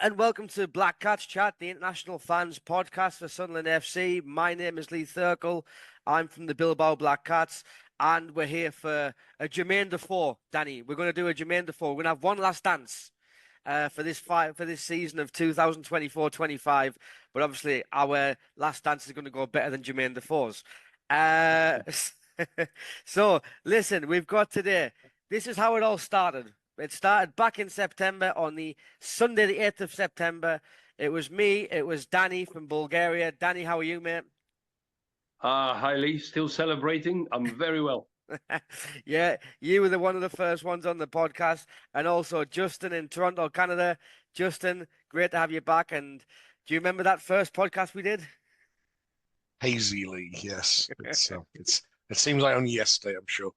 and welcome to Black Cats Chat, the international fans podcast for Sunderland FC. My name is Lee Thurkel. I'm from the Bilbao Black Cats, and we're here for a Jermaine Defoe. Danny, we're going to do a Jermaine Defoe. We're going to have one last dance for this season of 2024-25. But obviously, our last dance is going to go better than Jermaine Defoe's. So, listen, we've got today. This is how it all started. It started back in September on the Sunday, the 8th of September. It was me. It was Danny from Bulgaria. Danny, how are you, mate? Hi, Lee. Still celebrating. I'm very well. Yeah, you were one of the first ones on the podcast. And also Justin in Toronto, Canada. Justin, great to have you back. And do you remember that first podcast we did? Hazily, yes. It seems like only yesterday, I'm sure.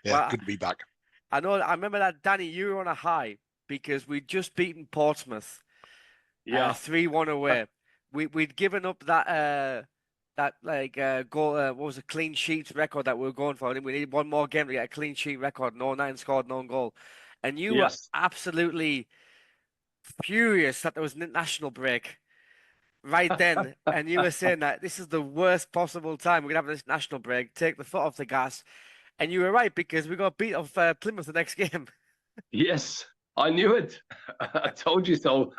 Yeah, well, good to be back. I remember that, Danny, you were on a high because we'd just beaten Portsmouth 3-1 away. We'd given up that goal, what was a clean sheet record that we were going for. I think we needed one more game to get a clean sheet record. No 9 scored, no goal. And you were absolutely furious that there was an international break right then. And you were saying that this is the worst possible time we're going to have this national break, take the foot off the gas. And you were right, because we got beat off Plymouth the next game. Yes, I knew it. I told you so.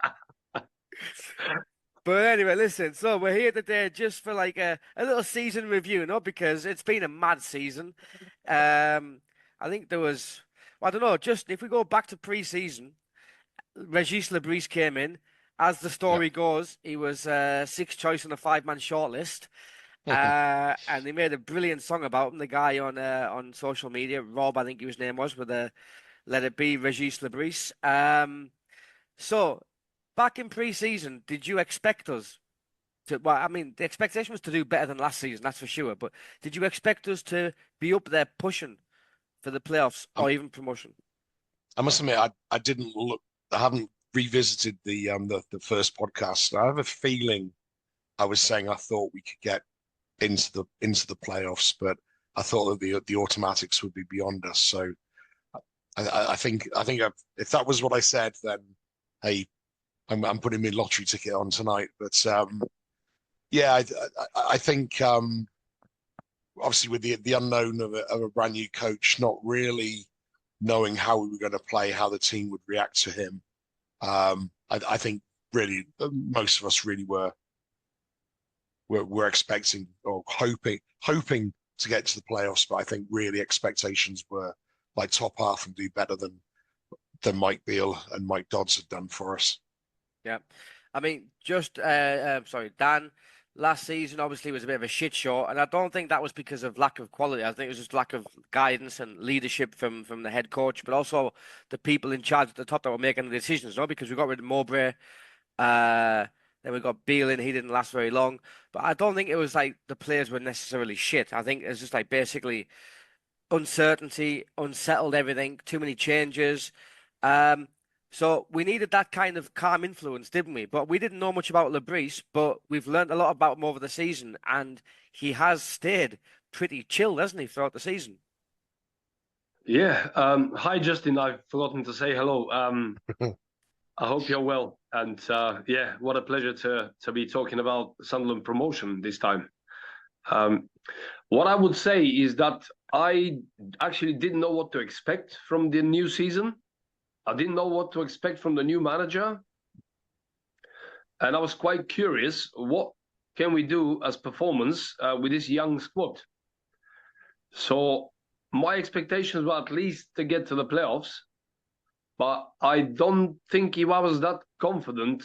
But anyway, listen, so we're here today just for like a little season review, because it's been a mad season. I think there was, I don't know, just if we go back to pre-season, Bris came in. As the story goes, he was sixth choice on a 5-man shortlist. And they made a brilliant song about him. The guy on social media, Rob, I think his name was, with a "Let It Be" Regis Bris. So back in pre-season, did you expect us to? Well, I mean, the expectation was to do better than last season, that's for sure. But did you expect us to be up there pushing for the playoffs or even promotion? I must admit, I didn't look. I haven't revisited the first podcast. I have a feeling I was saying I thought we could get into the playoffs, but I thought that the automatics would be beyond us. So I think if that was what I said, then hey, I'm putting my lottery ticket on tonight. But I think obviously with the unknown of a brand new coach, not really knowing how we were going to play, how the team would react to him, I think really most of us really were expecting or hoping to get to the playoffs, but I think really expectations were like top half and do better than Mike Beale and Mike Dodds had done for us. Yeah, I mean, Dan. Last season obviously was a bit of a shit show, and I don't think that was because of lack of quality. I think it was just lack of guidance and leadership from the head coach, but also the people in charge at the top that were making the decisions. Because we got rid of Mowbray. Then we got Beale in. He didn't last very long. But I don't think it was like the players were necessarily shit. I think it's just like basically uncertainty, unsettled everything, too many changes. So we needed that kind of calm influence, didn't we? But we didn't know much about Bris, but we've learned a lot about him over the season. And he has stayed pretty chilled, hasn't he, throughout the season? Yeah. Hi, Justin. I've forgotten to say hello. I hope you're well. And what a pleasure to be talking about Sunderland promotion this time. What I would say is that I actually didn't know what to expect from the new season. I didn't know what to expect from the new manager. And I was quite curious, what can we do as performance with this young squad? So my expectations were at least to get to the playoffs. But I don't think I was that confident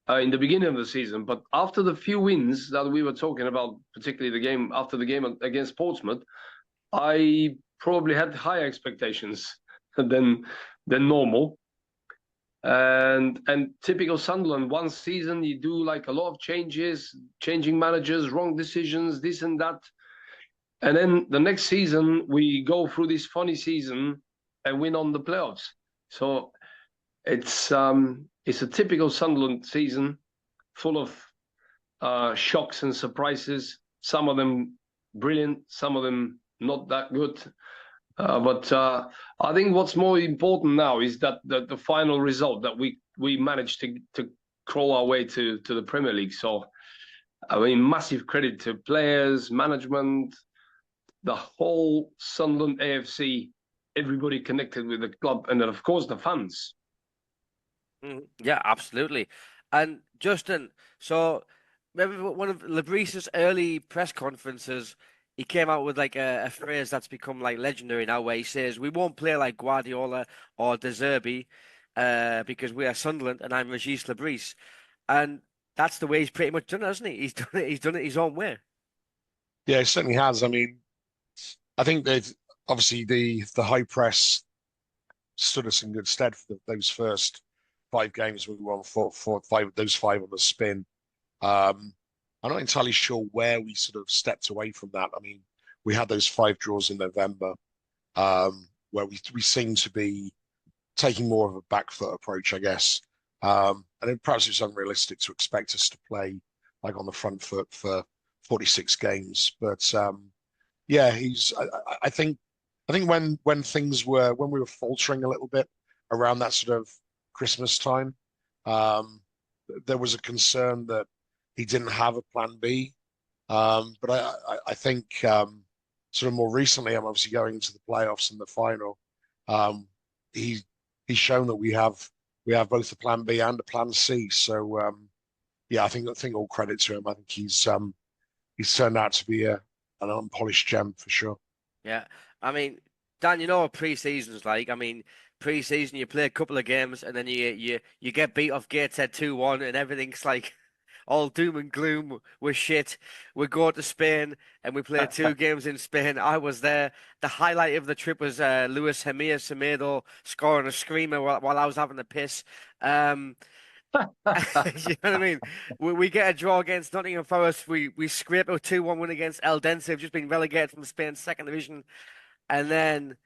in the beginning of the season. But after the few wins that we were talking about, particularly after the game against Portsmouth, I probably had higher expectations than normal. And typical Sunderland, one season you do like a lot of changes, changing managers, wrong decisions, this and that. And then the next season we go through this funny season and win on the playoffs. So it's a typical Sunderland season, full of shocks and surprises. Some of them brilliant, some of them not that good. But I think what's more important now is that the final result that we managed to crawl our way to the Premier League. So, I mean, massive credit to players, management, the whole Sunderland AFC, everybody connected with the club, and then of course the fans. Yeah, absolutely. And Justin, so remember one of Bris's early press conferences, he came out with like a phrase that's become like legendary now, where he says, "We won't play like Guardiola or De Zerbi, because we are Sunderland and I'm Regis Lebris," and that's the way he's pretty much done it, hasn't he? He's done it. He's done it his own way. Yeah, it certainly has. I mean, I think they've obviously the high press stood us in good stead for those first 5 games. We won those 5 on the spin. I'm not entirely sure where we sort of stepped away from that. I mean, we had those 5 draws in November, where we seemed to be taking more of a back foot approach, I guess. And then perhaps it's unrealistic to expect us to play like on the front foot for 46 games. But yeah, I think when we were faltering a little bit around that sort of Christmas time, there was a concern that he didn't have a plan B. But I think sort of more recently, I'm obviously going into the playoffs and the final. He's shown that we have both a plan B and a plan C. So yeah, I think all credit to him. I think he's turned out to be an unpolished gem for sure. Yeah, I mean, Dan, you know what pre-season's like. I mean, pre-season you play a couple of games and then you get beat off Gateshead 2-1 and everything's like all doom and gloom. We're shit. We go to Spain and we play 2 games in Spain. I was there. The highlight of the trip was Luis Jamir Semedo scoring a screamer while I was having a piss. You know what I mean? We get a draw against Nottingham Forest. We scrape a 2-1 win against Eldense, who've just been relegated from Spain's second division. And then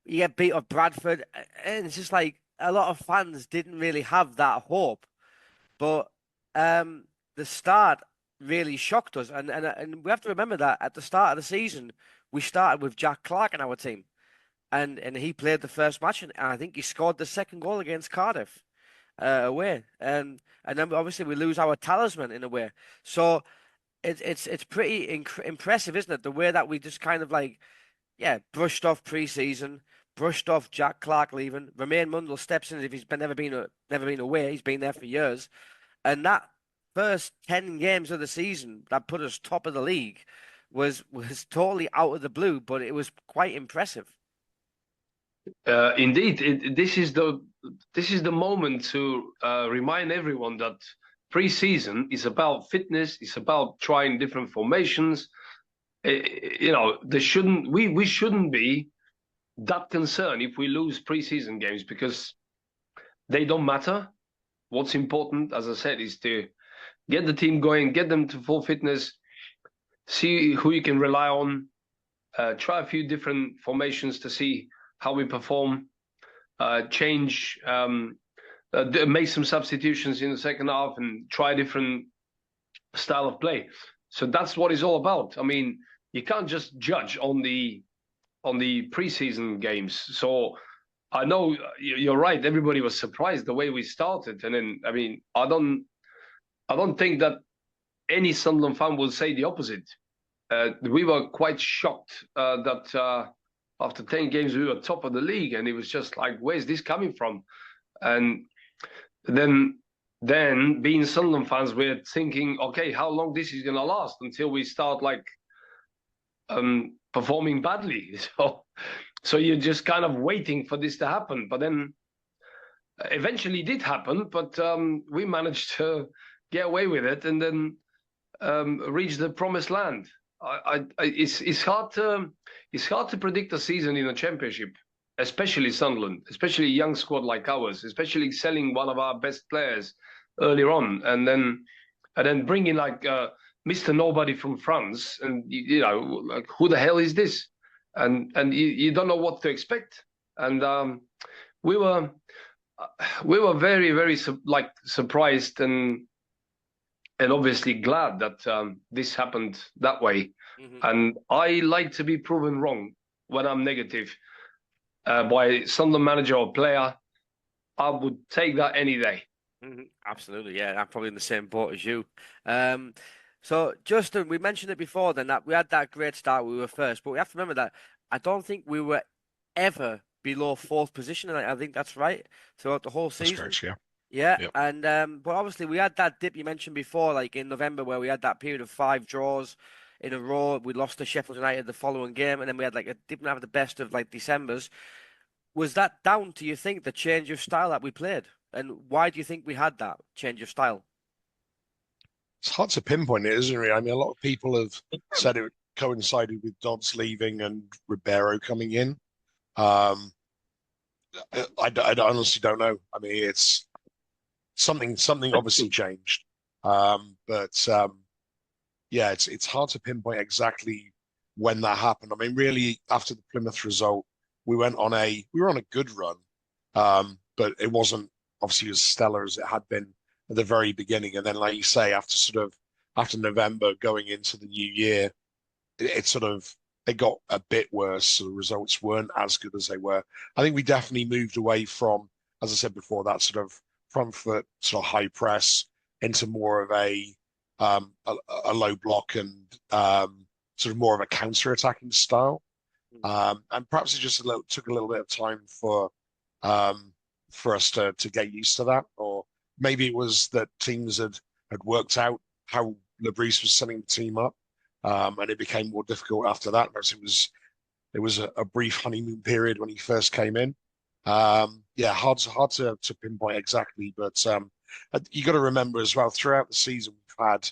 you get beat up Bradford. And it's just like a lot of fans didn't really have that hope. But the start really shocked us. And we have to remember that at the start of the season, we started with Jack Clark in our team. And he played the first match, and I think he scored the second goal against Cardiff away. And then obviously we lose our talisman in a way. So it's pretty impressive, isn't it? The way that we just kind of like, yeah, brushed off pre-season, brushed off Jack Clark leaving. Romain Mundle steps in as if he's never been away. He's been there for years. And that first 10 games of the season that put us top of the league was totally out of the blue, but it was quite impressive. Indeed, this is the moment to remind everyone that pre-season is about fitness. It's about trying different formations. You know, we shouldn't be that concerned if we lose pre-season games because they don't matter. What's important, as I said, is to get the team going, get them to full fitness, see who you can rely on, try a few different formations to see how we perform, change, make some substitutions in the second half and try a different style of play. So that's what it's all about. I mean, you can't just judge on the preseason games. So I know you're right. Everybody was surprised the way we started. And then, I mean, I don't think that any Sunderland fan will say the opposite. We were quite shocked that after 10 games, we were top of the league. And it was just like, where's this coming from? And then being Sunderland fans, we're thinking, okay, how long this is going to last until we start like performing badly. So you're just kind of waiting for this to happen. But then eventually it did happen, but we managed to get away with it and then reach the promised land. It's hard to predict a season in a championship, especially Sunderland, especially a young squad like ours, especially selling one of our best players earlier on, and then bringing like Mr. Nobody from France, and you know, like, who the hell is this? And you don't know what to expect. And we were very, very surprised and obviously glad that this happened that way. Mm-hmm. And I like to be proven wrong when I'm negative by Sunderland manager or player, I would take that any day. Absolutely, yeah. I'm probably in the same boat as you. So, Justin, we mentioned it before then that we had that great start. We were first, but we have to remember that I don't think we were ever below fourth position, and I think that's right throughout the whole That's season. correct, yeah. Yeah, Yep. and but obviously we had that dip you mentioned before, like in November, where we had that period of 5 draws in a row. We lost to Sheffield United the following game, and then we had didn't have the best of like Decembers. Was that down to, you think, the change of style that we played? And why do you think we had that change of style? It's hard to pinpoint it, isn't it? I mean, a lot of people have said it coincided with Dodds leaving and Ribeiro coming in. I honestly don't know. I mean, it's something obviously changed. Yeah, it's hard to pinpoint exactly when that happened. I mean, really, after the Plymouth result, we were on a good run, but it wasn't obviously as stellar as it had been at the very beginning. And then, like you say, after November going into the new year, it got a bit worse. So the results weren't as good as they were. I think we definitely moved away from, as I said before, that sort of front foot sort of high press into more of a low block and sort of more of a counter-attacking style. And perhaps it just took a little bit of time for us to get used to that, or maybe it was that teams had worked out how Bris was setting the team up, and it became more difficult after that. Perhaps it was a brief honeymoon period when he first came in. Yeah, hard to pinpoint exactly, but you got to remember as well, throughout the season we've had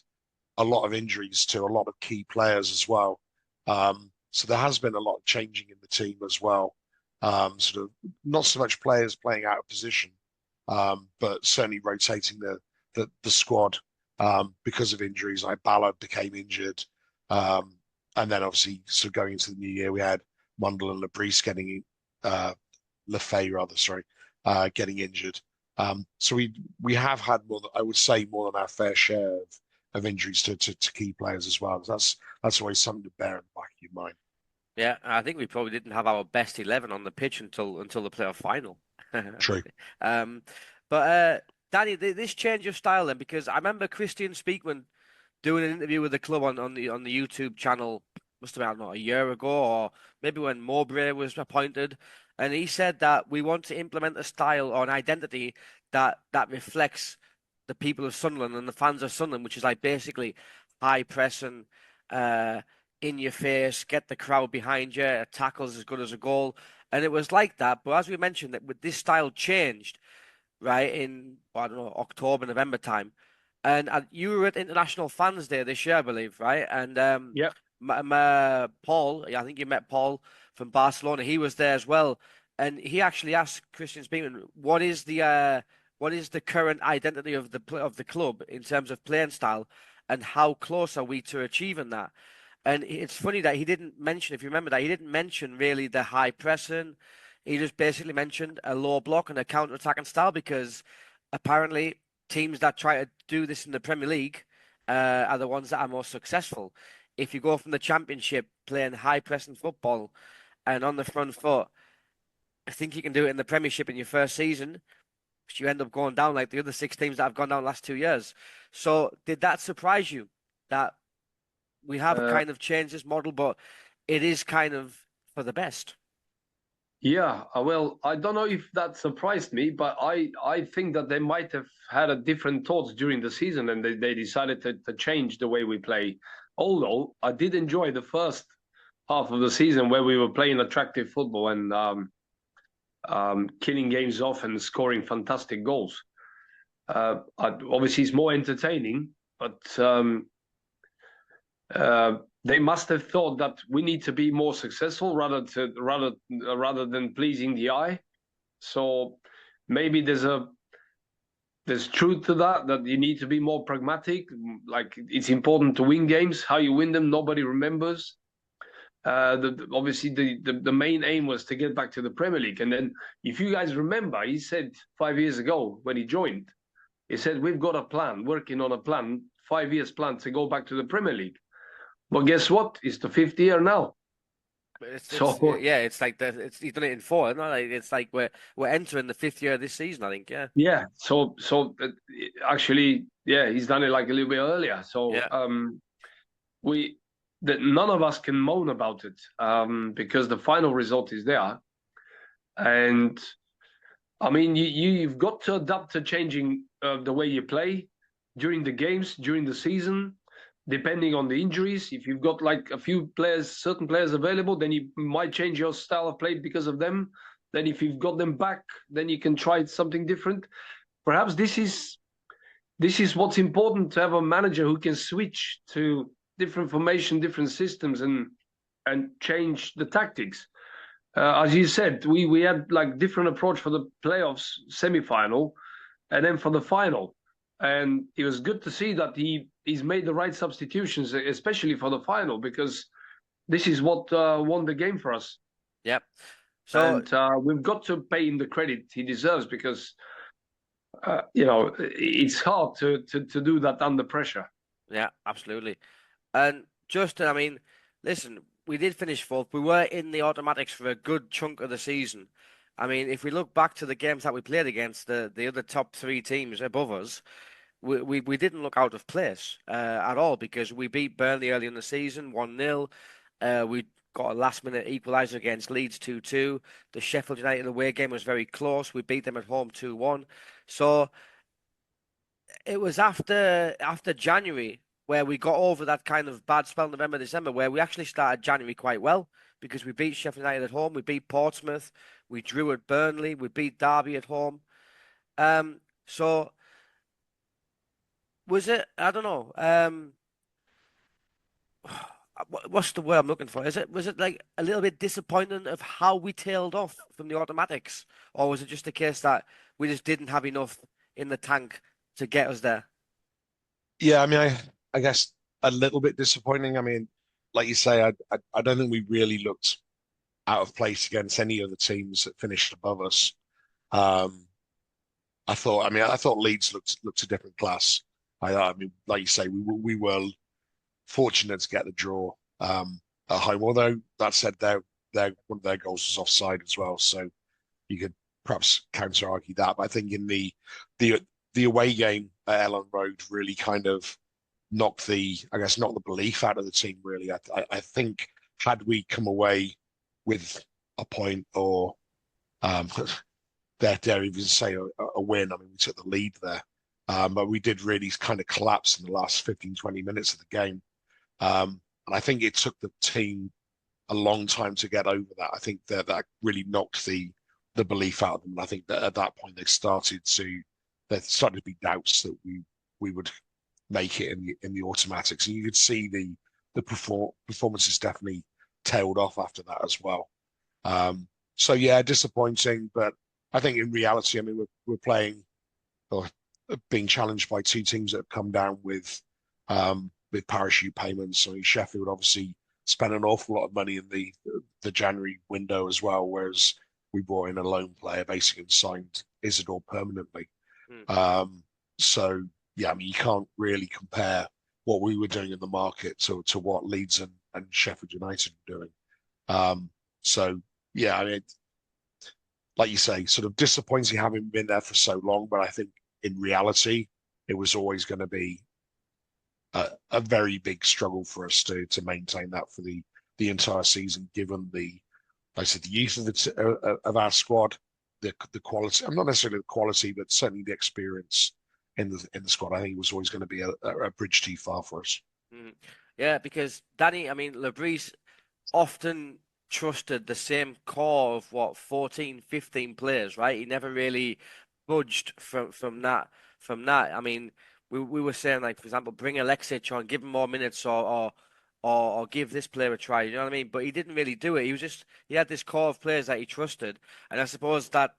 a lot of injuries to a lot of key players as well. So there has been a lot of changing in the team as well. Sort of not so much players playing out of position, but certainly rotating the squad because of injuries. Like Ballard became injured, and then obviously sort of going into the new year, we had Mundell and Bris getting Lefay rather, sorry, getting injured. So we have had I would say more than our fair share of injuries to key players as well. That's always something to bear in the back of your mind. Yeah, I think we probably didn't have our best 11 on the pitch until the playoff final. True. But Danny, this change of style then, because I remember Christian Speakman doing an interview with the club on the YouTube channel, must have been, I don't know, a year ago, or maybe when Mowbray was appointed, and he said that we want to implement a style or an identity that reflects the people of Sunderland and the fans of Sunderland, which is like basically high press and in your face, get the crowd behind you, a tackle's as good as a goal. And it was like that. But as we mentioned, that with this style changed, right, in, I don't know, October, November time. And you were at International Fans Day this year, I believe, right? And Yeah. Paul, I think you met Paul from Barcelona. He was there as well. And he actually asked Christian Speakman, what is the current identity of the club in terms of playing style, and how close are we to achieving that? And it's funny that he didn't mention, if you remember that, he didn't mention really the high pressing. He just basically mentioned a low block and a counter-attacking style, because apparently teams that try to do this in the Premier League are the ones that are most successful. If you go from the Championship playing high pressing football and on the front foot, I think you can do it in the Premiership in your first season, but you end up going down like the other 6 teams that have gone down the last 2 years. So did that surprise you that we have kind of changed this model, but it is kind of for the best? Yeah, well, I don't know if that surprised me, but I think that they might have had a different thoughts during the season, and they decided to change the way we play. Although I did enjoy the first half of the season where we were playing attractive football and killing games off and scoring fantastic goals. Obviously, it's more entertaining, but they must have thought that we need to be more successful rather than pleasing the eye. So maybe there's truth to that you need to be more pragmatic. Like, it's important to win games. How you win them, nobody remembers. Obviously, the main aim was to get back to the Premier League. And then, if you guys remember, he said 5 years ago when he joined, he said, we've got a plan, working on a plan, 5 years plan to go back to the Premier League. But guess what? It's the 5th year now. So it's like he's done it in four, isn't it? Like, it's like we're entering the fifth year of this season, I think. Yeah. yeah, actually, yeah, he's done it like a little bit earlier. So Yeah. we that none of us can moan about it because the final result is there, and I mean you've got to adapt to changing the way you play during the games, during the season, depending on the injuries. If you've got like a few players, certain players available, then you might change your style of play because of them. Then if you've got them back, then you can try something different. Perhaps this is what's important, to have a manager who can switch to different formation, different systems, and change the tactics. As you said, we had like different approach for the playoffs semi-final, and then for the final. And it was good to see that he's made the right substitutions, especially for the final, because this is what won the game for us. Yep. So we've got to pay him the credit he deserves, because it's hard to do that under pressure. yeah, absolutely. And Justin, I mean, listen, we did finish fourth. We were in the automatics for a good chunk of the season. I mean, if we look back to the games that we played against the other top three teams above us, we didn't look out of place at all, because we beat Burnley early in the season 1-0. We got a last-minute equaliser against Leeds 2-2. The Sheffield United away game was very close. We beat them at home 2-1. So it was after January where we got over that kind of bad spell, November, December, where we actually started January quite well, because we beat Sheffield United at home, we beat Portsmouth, we drew at Burnley, we beat Derby at home. So was it? I don't know. What's the word I'm looking for? Was it like a little bit disappointing of how we tailed off from the automatics, or was it just a case that we just didn't have enough in the tank to get us there? Yeah, I mean, I guess a little bit disappointing. I mean, like you say, I don't think we really looked out of place against any of the teams that finished above us. I thought Leeds looked a different class. I mean, like you say, we were fortunate to get the draw at home. Although that said, one of their goals was offside as well, so you could perhaps counter argue that. But I think in the away game at Elland Road really kind of knocked the belief out of the team. Really, I think had we come away with a point, or dare even say a win. I mean, we took the lead there, but we did really kind of collapse in the last 15, 20 minutes of the game. And I think it took the team a long time to get over that. I think that really knocked the belief out of them. And I think that at that point there started to be doubts that we would make it in the automatics. And you could see the performances definitely tailed off after that as well. So yeah, disappointing, but I think in reality, I mean, we're playing or being challenged by two teams that have come down with parachute payments. I mean, Sheffield obviously spent an awful lot of money in the January window as well, whereas we brought in a loan player basically and signed Isidore permanently. So yeah, I mean, you can't really compare what we were doing in the market to what Leeds and Sheffield United are doing. So yeah, I mean, like you say, sort of disappointing having been there for so long, but I think in reality, it was always going to be a very big struggle for us to maintain that for the entire season, given like I said, the youth of our squad, the quality. I'm not necessarily the quality, but certainly the experience in the squad. I think it was always going to be a bridge too far for us. Yeah, because Danny, I mean, Bris often trusted the same core of 14, 15 players, right? He never really budged from that. I mean, we were saying, like, for example, bring Alexic on, give him more minutes, or give this player a try. You know what I mean? But he didn't really do it. He had this core of players that he trusted, and I suppose that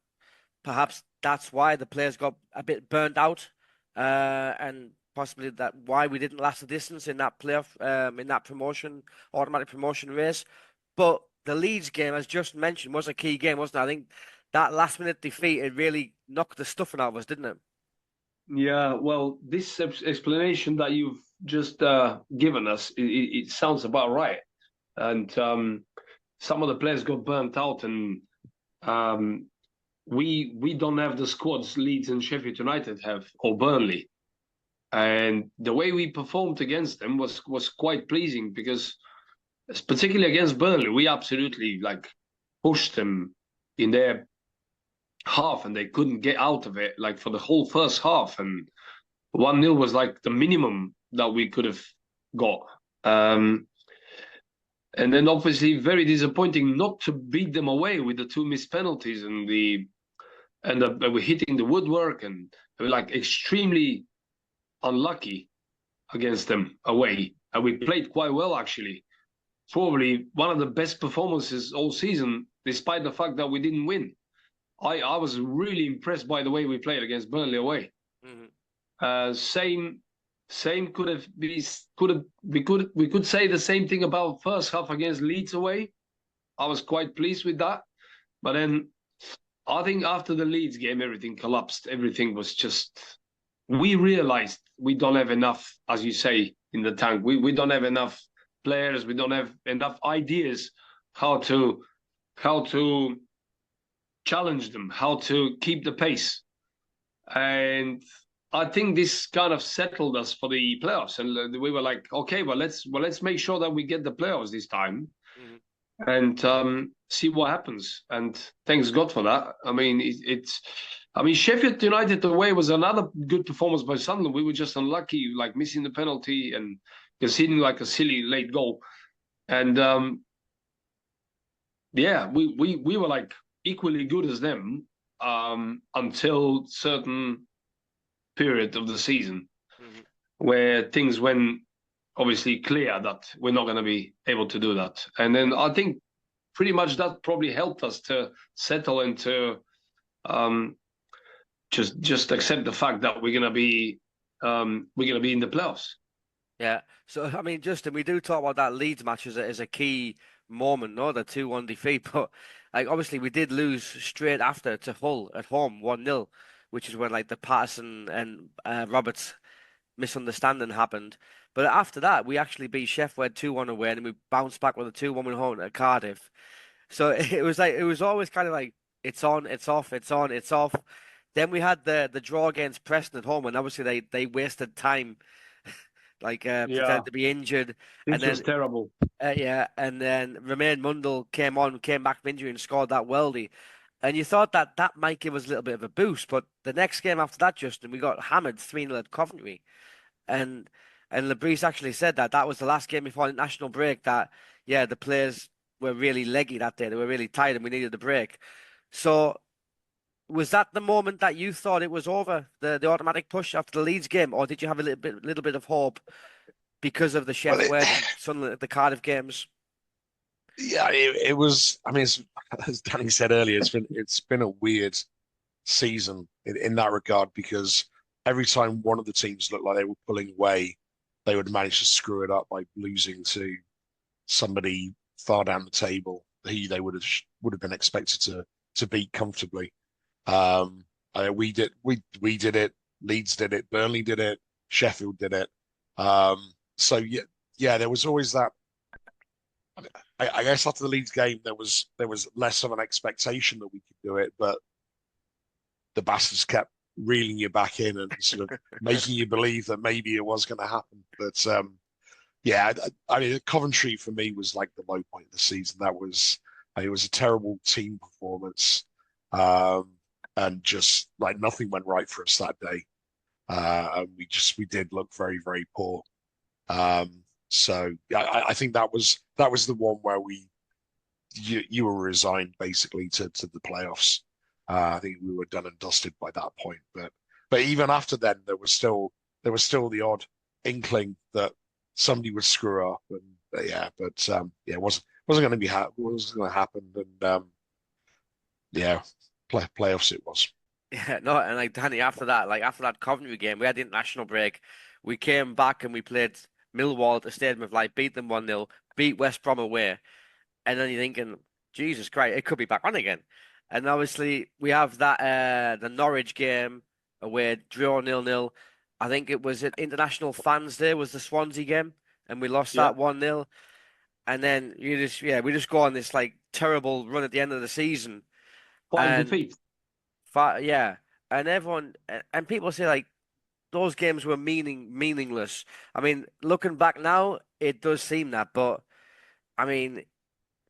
perhaps that's why the players got a bit burnt out, and possibly that why we didn't last the distance in that playoff, in that automatic promotion race. But the Leeds game, as just mentioned, was a key game, wasn't it? I think that last minute defeat, it really knocked the stuffing out of us, didn't it? Yeah, well, this explanation that you've just given us, it sounds about right. And some of the players got burnt out, and we don't have the squads Leeds and Sheffield United have, or Burnley. And the way we performed against them was quite pleasing, because particularly against Burnley, we absolutely like pushed them in their half, and they couldn't get out of it like for the whole first half. And 1-0 was like the minimum that we could have got. And then obviously very disappointing not to beat them away with the 2 missed penalties and we're hitting the woodwork, and we're like extremely unlucky against them away. And we played quite well, actually. Probably one of the best performances all season, despite the fact that we didn't win. I was really impressed by the way we played against Burnley away. Mm-hmm. Same we could say the same thing about first half against Leeds away. I was quite pleased with that, but then I think after the Leeds game, everything collapsed. Everything was just. We realized we don't have enough, as you say, in the tank. We don't have enough players. We don't have enough ideas how to challenge them, how to keep the pace. And I think this kind of settled us for the playoffs. And we were like, okay, well, let's make sure that we get the playoffs this time. Mm-hmm. And see what happens. And thanks God for that. I mean, Sheffield United away was another good performance by Sunderland. We were just unlucky, like missing the penalty and conceding like a silly late goal. And we were like equally good as them until certain period of the season, mm-hmm. where things went obviously clear that we're not going to be able to do that. And then I think pretty much that probably helped us to settle into just accept the fact that we're gonna be in the playoffs. Yeah. So I mean, Justin, we do talk about that Leeds match as a key moment, no, the 2-1 defeat, but like obviously we did lose straight after to Hull at home 1-0, which is when like the Patterson and Roberts misunderstanding happened. But after that, we actually beat Sheffield 2-1 away, and we bounced back with a 2-1 home at Cardiff. So it was always kind of like it's on, it's off, it's on, it's off. Then we had the draw against Preston at home, and obviously they wasted time, like pretending to be injured. It was terrible. And then Romain Mundle came back from injury and scored that worldie. And you thought that might give us a little bit of a boost, but the next game after that, Justin, we got hammered 3-0 at Coventry. And Bris actually said that was the last game before the national break, that, the players were really leggy that day. They were really tired and we needed a break. So was that the moment that you thought it was over, the automatic push after the Leeds game, or did you have a little bit of hope because of the Sheffield, Sunderland, the Cardiff games? Yeah, it was. I mean, as Danny said earlier, it's been a weird season in that regard, because every time one of the teams looked like they were pulling away, they would manage to screw it up by losing to somebody far down the table who they would have been expected to beat comfortably. We did it. Leeds did it. Burnley did it. Sheffield did it. So there was always that. I guess after the Leeds game, there was less of an expectation that we could do it, but the bastards kept reeling you back in and sort of making you believe that maybe it was going to happen. But I mean, Coventry for me was like the low point of the season. It was a terrible team performance, and just like nothing went right for us that day. And we did look very, very poor. So I think that was the one where you were resigned basically to the playoffs. I think we were done and dusted by that point. But even after then, there was still the odd inkling that somebody would screw up, and it wasn't going to be wasn't going to happen, and playoffs it was. Yeah, no, and like Danny, after that Coventry game, we had the international break. We came back and we played Millwall at the Stadium of Light, beat them 1-0, beat West Brom away, and then you're thinking, Jesus Christ, it could be back on again. And obviously we have that the Norwich game away, draw 0-0. I think it was at International Fans Day was the Swansea game, and we lost that 1-0. and then we just go on this like terrible run at the end of the season, 5 defeats. and yeah, and everyone and people say like those games were meaningless. I mean, looking back now, it does seem that, but I mean,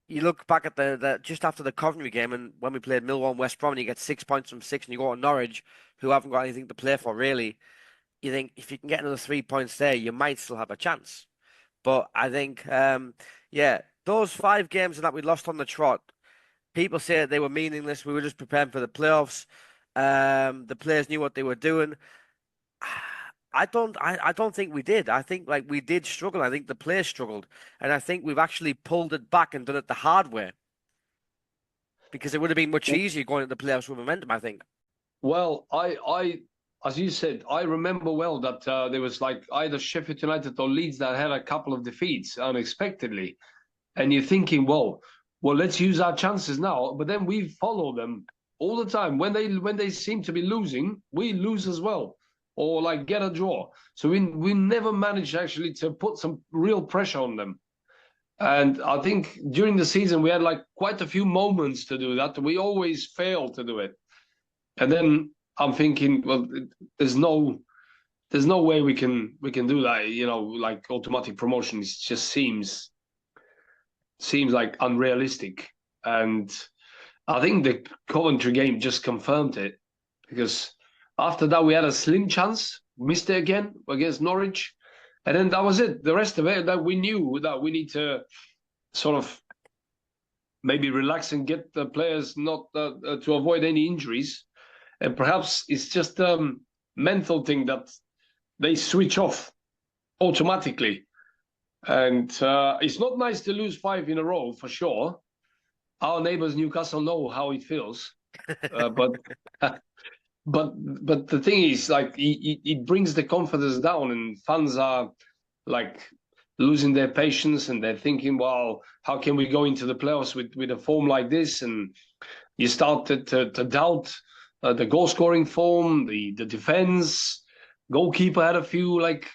you look back at the just after the Coventry game and when we played Millwall and West Brom, and you get 6 points from six, and you go to Norwich, who haven't got anything to play for really. You think if you can get another 3 points there, you might still have a chance. But I think, yeah, those 5 games that we lost on the trot, people say they were meaningless. We were just preparing for the playoffs. The players knew what they were doing. I don't think we did. I think like we did struggle. I think the players struggled, and I think we've actually pulled it back and done it the hard way because it would have been much easier going into the playoffs with momentum, I think. Well, as you said, I remember well that there was like either Sheffield United or Leeds that had a couple of defeats unexpectedly, and you're thinking, well, let's use our chances now. But then we follow them all the time. When they seem to be losing, we lose as well, or like get a draw. So we never managed actually to put some real pressure on them. And I think during the season we had like quite a few moments to do that. We always fail to do it. And then I'm thinking, well, there's no way we can do that. You know, like automatic promotion just seems like unrealistic. And I think the Coventry game just confirmed it, because after that we had a slim chance, missed it again against Norwich, and then that was it. The rest of it, that we knew that we need to sort of maybe relax and get the players not to avoid any injuries. And perhaps it's just a mental thing that they switch off automatically. And it's not nice to lose 5 in a row, for sure. Our neighbours Newcastle know how it feels. But the thing is, like, it brings the confidence down, and fans are, like, losing their patience, and they're thinking, well, how can we go into the playoffs with a form like this? And you start to doubt the goal-scoring form, the defense. Goalkeeper had a few like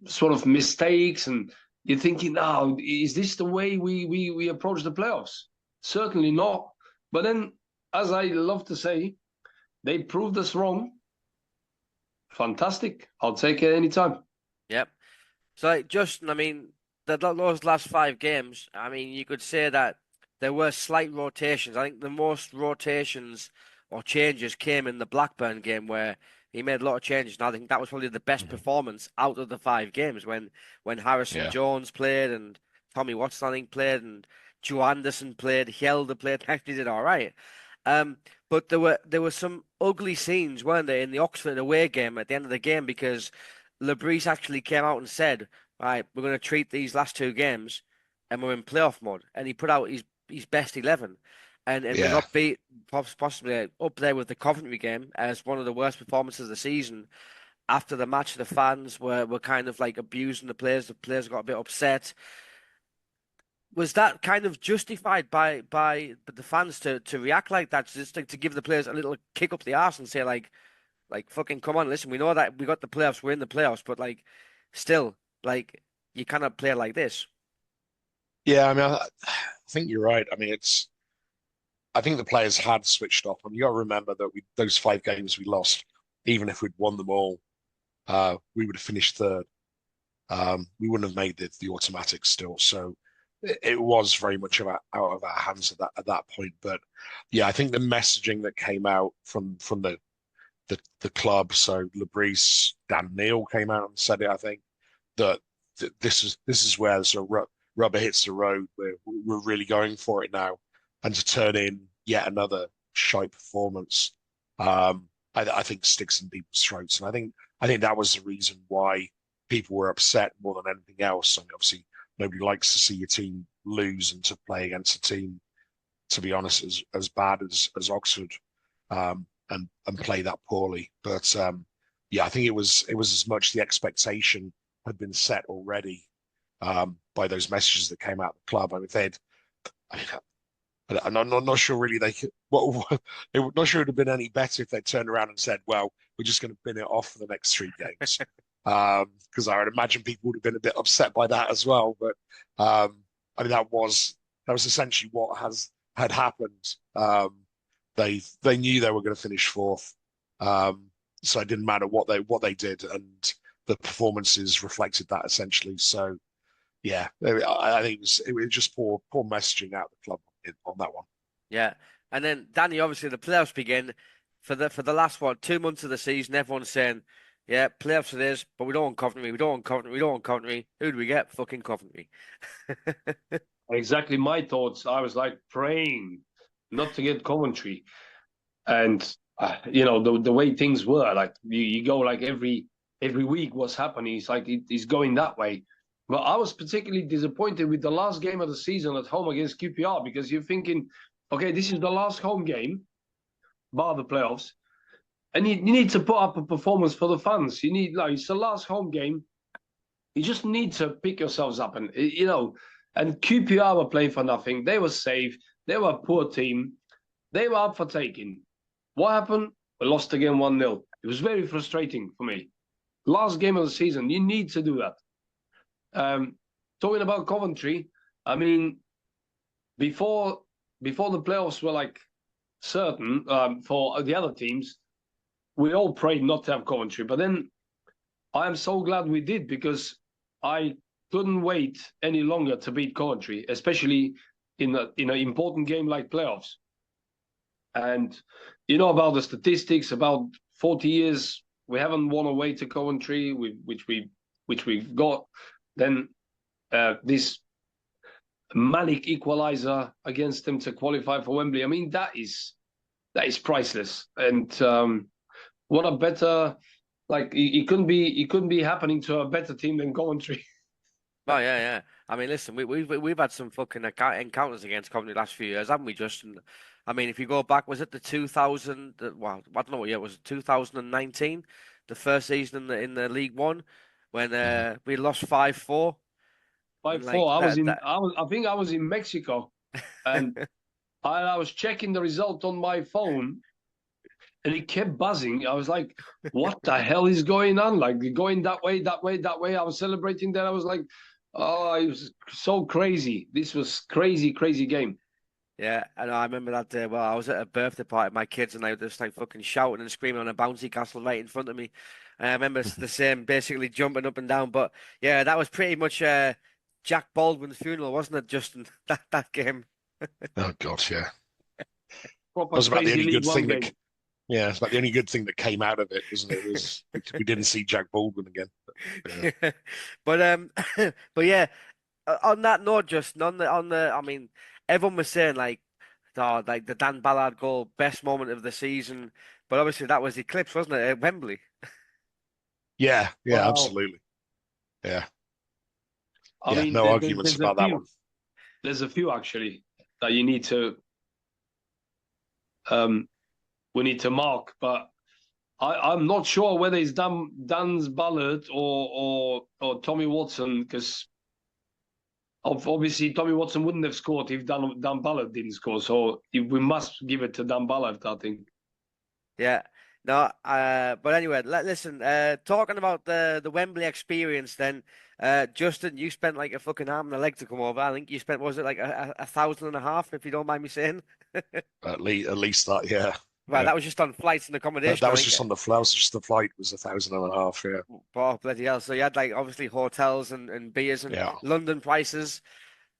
sort of mistakes, and you're thinking, now, is this the way we approach the playoffs? Certainly not. But then, as I love to say, they proved us wrong. Fantastic. I'll take it anytime. Yep. So, like, Justin, I mean, those last 5 games, I mean, you could say that there were slight rotations. I think the most rotations or changes came in the Blackburn game, where he made a lot of changes, and I think that was probably the best performance out of the 5 games when Harrison Jones played and Tommy Watson, I think, played, and Joe Anderson played, Hjelde played. Actually did all right. But there were some ugly scenes, weren't there, in the Oxford away game at the end of the game, because Bris actually came out and said, right, we're going to treat these last 2 games and we're in playoff mode. And he put out his best 11. And we got beat possibly up there with the Coventry game as one of the worst performances of the season. After the match, the fans were kind of like abusing the players. The players got a bit upset. Was that kind of justified by the fans to react like that, just like to give the players a little kick up the arse and say like fucking come on, listen, we know that we got the playoffs, we're in the playoffs, but like still, like, you cannot play like this. Yeah, I mean, I think you're right. I mean, I think the players had switched off. I mean, you got to remember that those 5 games we lost, even if we'd won them all, we would have finished third. We wouldn't have made the automatic still. So it was very much out of our hands at that point. But yeah, I think the messaging that came out from the club, so Bris, Dan Neil came out and said it. I think that this is where the sort of rubber hits the road. We're really going for it now, and to turn in yet another shite performance, I think sticks in people's throats, and I think that was the reason why people were upset more than anything else. I mean, obviously, nobody likes to see your team lose and to play against a team, to be honest, as bad as Oxford, and play that poorly. But yeah, I think it was as much the expectation had been set already by those messages that came out of the club. I mean, I'm not sure really they could. Not sure it would have been any better if they turned around and said, "Well, we're just going to bin it off for the next 3 games." because I would imagine people would have been a bit upset by that as well. But I mean, that was essentially what had happened. They knew they were going to finish fourth, so it didn't matter what they did, and the performances reflected that essentially. So yeah, I think it was just poor messaging out of the club on that one. Yeah. And then Danny, obviously the playoffs begin for the last 2 months of the season. Everyone's saying, "Yeah, playoffs it is," but we don't want Coventry. We don't want Coventry. We don't want Coventry. Who do we get? Fucking Coventry. Exactly my thoughts. I was like praying not to get Coventry, and the way things were, like you go like every week, what's happening? It's like it's going that way. But I was particularly disappointed with the last game of the season at home against QPR, because you're thinking, okay, this is the last home game, bar the playoffs, and you need to put up a performance for the fans. You need, like, it's the last home game. You just need to pick yourselves up, and And QPR were playing for nothing. They were safe. They were a poor team. They were up for taking. What happened? We lost again 1-0. It was very frustrating for me. Last game of the season, you need to do that. Talking about Coventry, I mean, before the playoffs were like certain for the other teams, we all prayed not to have Coventry. But then I am so glad we did, because I couldn't wait any longer to beat Coventry, especially in an important game like playoffs. And you know about the statistics, about 40 years we haven't won away to Coventry, which we've got. Then this Malik equalizer against them to qualify for Wembley. I mean, that is priceless. And what a better, like, it couldn't be happening to a better team than Coventry. Oh yeah. I mean, listen, we've had some fucking encounters against Coventry the last few years, haven't we, Justin? I mean, if you go back, was it the 2000? Well, I don't know what year it was. 2019, the first season in the League One, when we lost 5-4. 5-4. I think I was in Mexico, and I was checking the result on my phone, and it kept buzzing. I was like, "What the hell is going on?" Like, going that way, that way, that way. I was celebrating. Then I was like, "Oh, it was so crazy. This was crazy, crazy game." Yeah, and I remember that day. Well, I was at a birthday party, my kids, and they were just like fucking shouting and screaming on a bouncy castle right in front of me. And I remember the same, basically jumping up and down. But yeah, that was pretty much Jack Baldwin's funeral, wasn't it, Justin? That game. Oh God, yeah. Proper That was about the crazy only good League thing One that, game. yeah, it's about the only good thing that came out of it, wasn't it? It was we didn't see Jack Baldwin again. But, yeah. But yeah, on that note, Justin, I mean, everyone was saying like, oh, like the Dan Ballard goal, best moment of the season. But obviously that was eclipsed, wasn't it, at Wembley? Yeah, Wow. absolutely. Yeah. I Yeah, mean, no arguments about that one. There's a few actually that you need to we need to mark, but I'm not sure whether it's Dan's Ballard or Tommy Watson, because obviously Tommy Watson wouldn't have scored if Dan Ballard didn't score. So we must give it to Dan Ballard, I think. Yeah. No, but anyway, listen, talking about the Wembley experience then, Justin, you spent like a fucking arm and a leg to come over. I think you spent, was it like a thousand and a half, if you don't mind me saying? At least that, yeah. Right, Yeah. that was just on flights and accommodation. That I was think. just on the flight. Just the flight was 1,500, yeah. Oh, bloody hell. So you had like obviously hotels and beers and Yeah. London prices.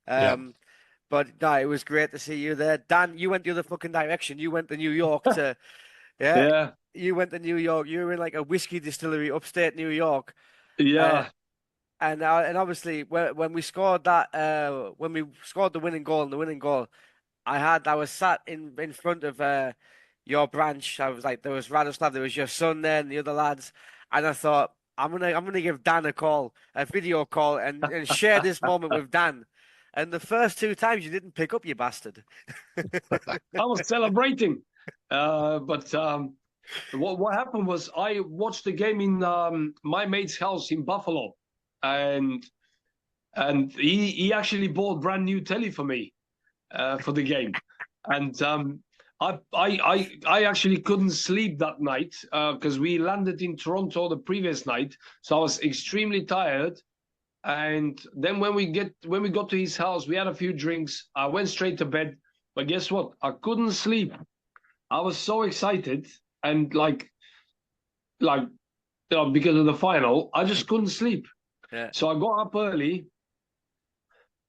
Yeah. But no, it was great to see you there. Dan, you went the other fucking direction. You went to New York to, yeah, Yeah, you went to New York. You were in like a whiskey distillery upstate New York. yeah. And obviously when we scored that when we scored the winning goal, I was sat in front of your branch. I was like, there was Radoslav, there was your son there and the other lads, and I thought I'm gonna give Dan a video call, and share this moment with Dan. And the first two times you didn't pick up, you bastard. I was celebrating, but what happened was I watched the game in my mate's house in Buffalo, and he actually bought brand new telly for me for the game, and I actually couldn't sleep that night because we landed in Toronto the previous night, so I was extremely tired. And then when we got to his house, we had a few drinks. I went straight to bed, but guess what? I couldn't sleep. I was so excited and because of the final, I just couldn't sleep. Yeah. So I got up early,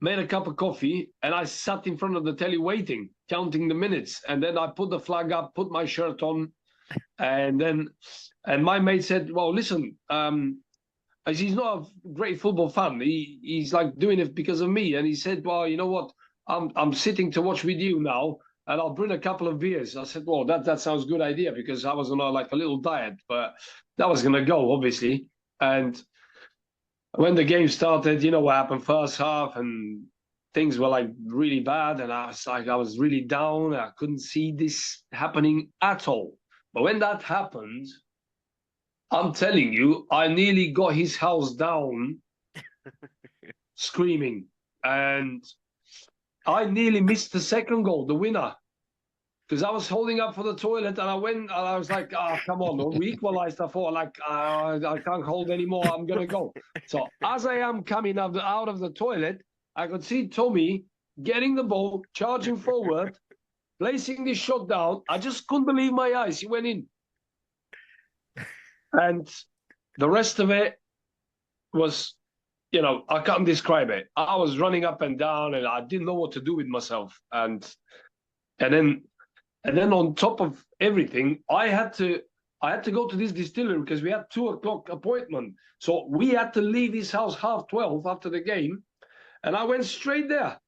made a cup of coffee, and I sat in front of the telly waiting, counting the minutes. And then I put the flag up, put my shirt on, and my mate said, "Well, listen, as he's not a great football fan, he's like doing it because of me." And he said, "Well, you know what? I'm sitting to watch with you now, and I'll bring a couple of beers." I said, "Well, that sounds a good idea," because I was on like a little diet, but that was gonna go obviously. And when the game started, you know what happened first half, and things were like really bad, and I was really down. I couldn't see this happening at all. But when that happened, I'm telling you, I nearly got his house down screaming. And I nearly missed the second goal, the winner, because I was holding up for the toilet and I went and I was like, oh, come on. We equalized. I thought, like, I can't hold anymore. I'm going to go. So as I am coming out of the toilet, I could see Tommy getting the ball, charging forward, placing this shot down. I just couldn't believe my eyes. He went in. And the rest of it was, I can't describe it. I was running up and down and I didn't know what to do with myself. And then on top of everything, I had to go to this distillery because we had 2:00 appointment. So we had to leave his house 12:30 after the game. And I went straight there,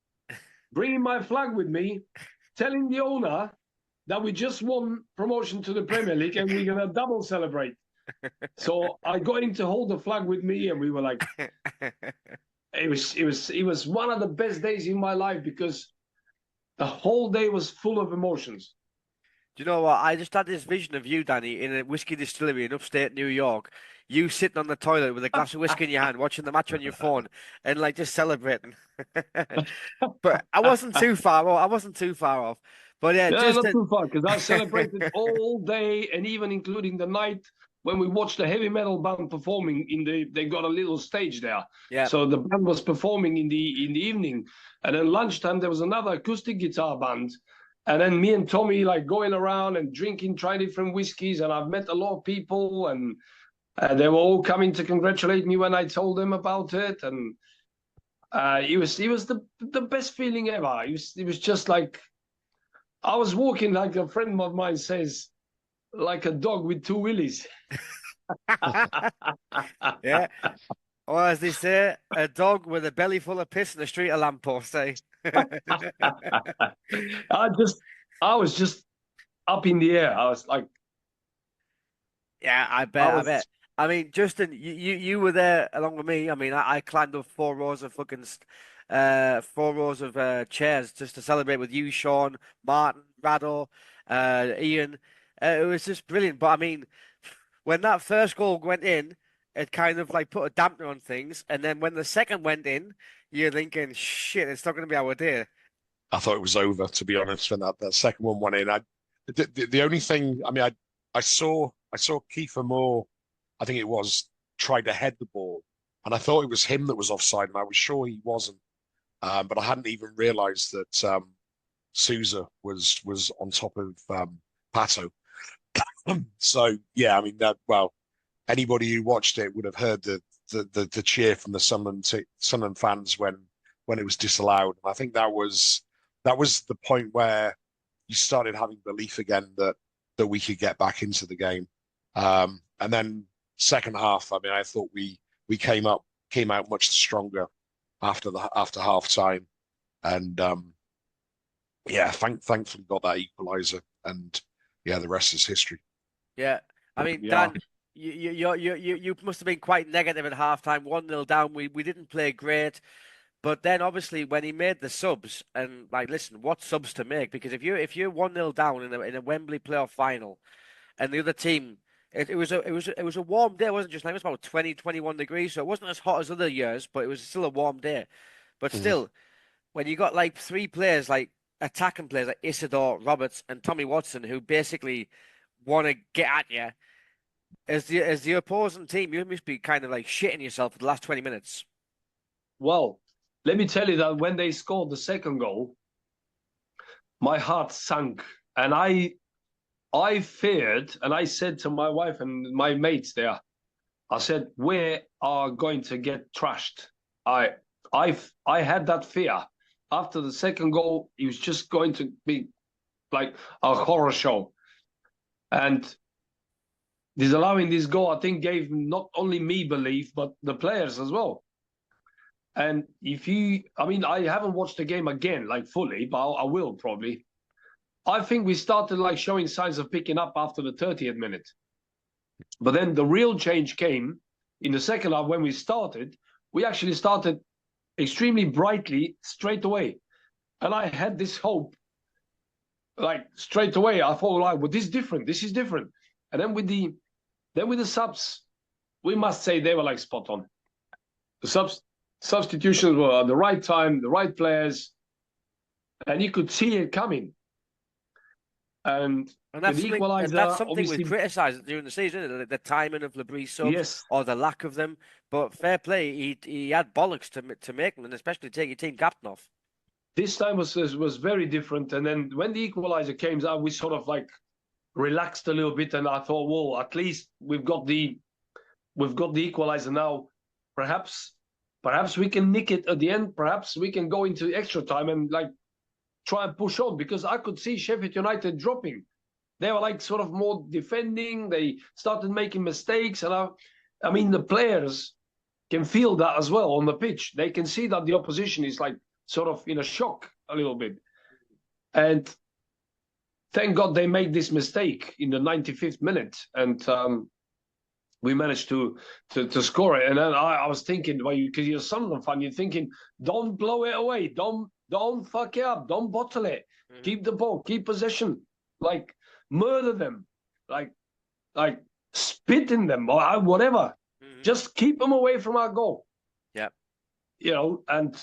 bringing my flag with me, telling the owner that we just won promotion to the Premier League and we're going to double celebrate. So I got him to hold the flag with me, and we were like, it was one of the best days in my life because the whole day was full of emotions. Do you know what? I just had this vision of you, Danny, in a whiskey distillery in upstate New York. You sitting on the toilet with a glass of whiskey in your hand, watching the match on your phone, and like just celebrating. But I wasn't too far off. I wasn't too far off. But yeah, Yeah, not too far because I celebrated all day, and even including the night when we watched the heavy metal band performing they got a little stage there. Yeah. So the band was performing in the evening, and then lunchtime there was another acoustic guitar band, and then me and Tommy like going around and drinking, trying different whiskeys, and I've met a lot of people, and they were all coming to congratulate me when I told them about it, and it was the best feeling ever. It was just like I was walking, like a friend of mine says, like a dog with two willies. Yeah. Or as they say, a dog with a belly full of piss in the street of lamppost, eh? I was just up in the air. I was like, yeah, I bet. I mean, Justin, you were there along with me. I mean, I climbed up 4 rows of chairs just to celebrate with you, Sean, Martin, Rado, Ian. It was just brilliant. But I mean, when that first goal went in, it kind of like put a dampener on things. And then when the second went in, you're thinking, shit, it's not going to be our day. I thought it was over, to be honest, when that second one went in. The only thing, I mean, I saw Kiefer Moore, I think it was, tried to head the ball, and I thought it was him that was offside, and I was sure he wasn't. But I hadn't even realised that Sousa was on top of Pato. So yeah, I mean anybody who watched it would have heard the cheer from the Sunderland fans when it was disallowed. And I think that was the point where you started having belief again that we could get back into the game. And then second half, I mean, I thought we came out much stronger after half time, and thankfully got that equaliser, and yeah, the rest is history. Yeah, I mean, Dan, you must have been quite negative at halftime. 1-0 down. We didn't play great, but then obviously when he made the subs, and like, listen, what subs to make? Because if you're 1-0 down in a Wembley playoff final, and the other team, it was a warm day. It wasn't just like, it was about 20, 21 degrees, so it wasn't as hot as other years, but it was still a warm day. But still, when you got like 3 players like attacking players like Isidore Roberts and Tommy Watson, who basically want to get at you, as the opposing team, you must be kind of like shitting yourself for the last 20 minutes. Well, let me tell you that when they scored the second goal, my heart sank, and I feared, and I said to my wife and my mates there, I said, we are going to get trashed. I had that fear. After the second goal, it was just going to be like a horror show. And disallowing this goal, I think, gave not only me belief, but the players as well. And I haven't watched the game again, like fully, but I will probably. I think we started like showing signs of picking up after the 30th minute. But then the real change came in the second half when we started. We actually started extremely brightly straight away. And I had this hope, like straight away. I thought, like, well, this is different. This is different. And then with the subs, we must say they were like spot on. The substitutions were at the right time, the right players, and you could see it coming. And that's something obviously, we've criticised during the season, isn't it? The timing of Bris subs, yes, or the lack of them. But fair play, he had bollocks to make them, and especially take your team captain off. This time was very different. And then when the equaliser came out, we sort of like relaxed a little bit, and I thought, well, at least we've got the equaliser now. Perhaps we can nick it at the end. Perhaps we can go into extra time and like try and push on, because I could see Sheffield United dropping. They were like sort of more defending. They started making mistakes, and I mean the players can feel that as well on the pitch. They can see that the opposition is like sort of in a shock a little bit, and thank God they made this mistake in the 95th minute, and we managed to score it. And then I was thinking, well, because you're a Sunderland fan, you're thinking, don't blow it away, don't fuck it up, don't bottle it, keep the ball, keep possession, like murder them, like spit in them or whatever, just keep them away from our goal. Yeah, you know, and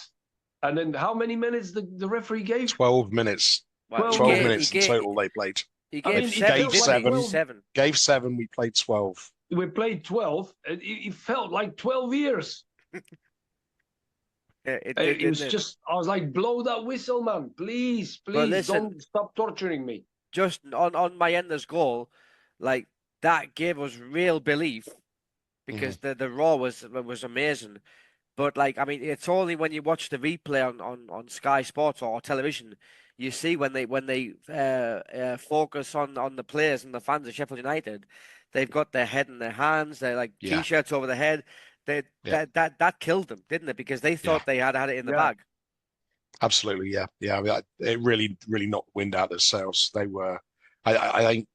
then how many minutes the referee gave? 12 minutes. well, 12 minutes in total they played. He gave seven. seven. Gave 7. We played 12. We played 12. It felt like 12 years. It was just, I was like, blow that whistle, man. Please, listen, don't stop torturing me. Just on my Ender's goal, like that gave us real belief, because the raw was amazing. But like, I mean, it's only when you watch the replay on Sky Sports or television, you see when they focus on the players and the fans of Sheffield United, they've got their head in their hands, they're like t-shirts over their head. That killed them, didn't it? Because they thought they had it in the bag. Absolutely, yeah. I mean, it really knocked wind out of their sails. They were, I think,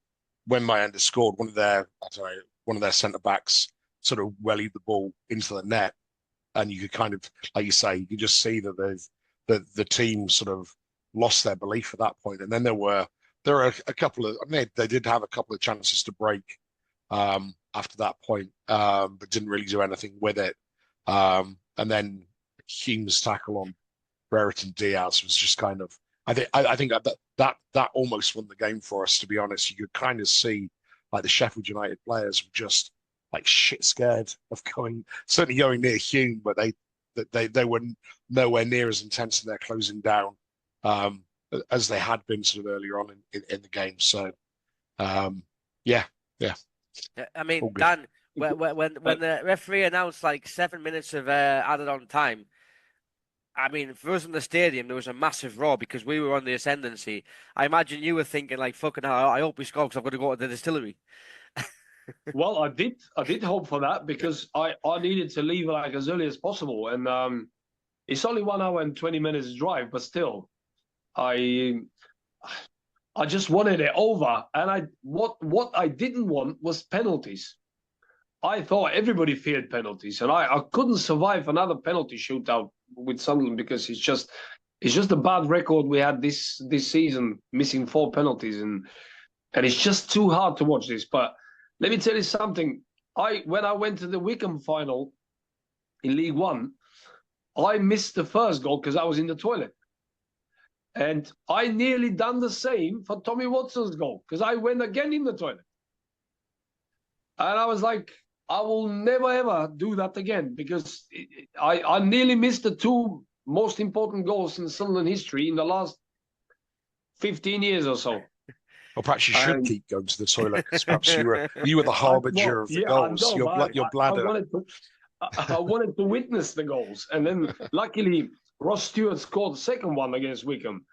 when Mayanda scored, one of their centre backs sort of wellied the ball into the net, and you could kind of, like you say, you could just see that the team sort of lost their belief at that point. And then there were a couple of, I mean, they did have a couple of chances to break after that point, but didn't really do anything with it. And then Hume's tackle on Brereton Diaz was just kind of, I think that almost won the game for us, to be honest. You could kind of see like the Sheffield United players were just like shit scared of certainly going near Hume, but they were nowhere near as intense in their closing down as they had been sort of earlier on in the game. So yeah. I mean, Dan, when the referee announced like 7 minutes of added on time, I mean, for us in the stadium, there was a massive roar because we were on the ascendancy. I imagine you were thinking like, fucking hell, I hope we score because I've got to go to the distillery. Well, I did hope for that, because I needed to leave like as early as possible, and it's only 1 hour and 20 minutes drive, but still, I just wanted it over, and what I didn't want was penalties. I thought everybody feared penalties, and I couldn't survive another penalty shootout with Sunderland, because it's just a bad record we had this season, missing 4 penalties, and it's just too hard to watch this. But let me tell you something. When I went to the Wickham final in League One, I missed the first goal because I was in the toilet. And I nearly done the same for Tommy Watson's goal because I went again in the toilet. And I was like, I will never, ever do that again because I nearly missed the two most important goals in Sunderland history in the last 15 years or so. Or perhaps you should keep going to the toilet because perhaps you were the harbinger of the goals. I know, Your bladder. I wanted to witness the goals. And then luckily, Ross Stewart scored the second one against Wickham.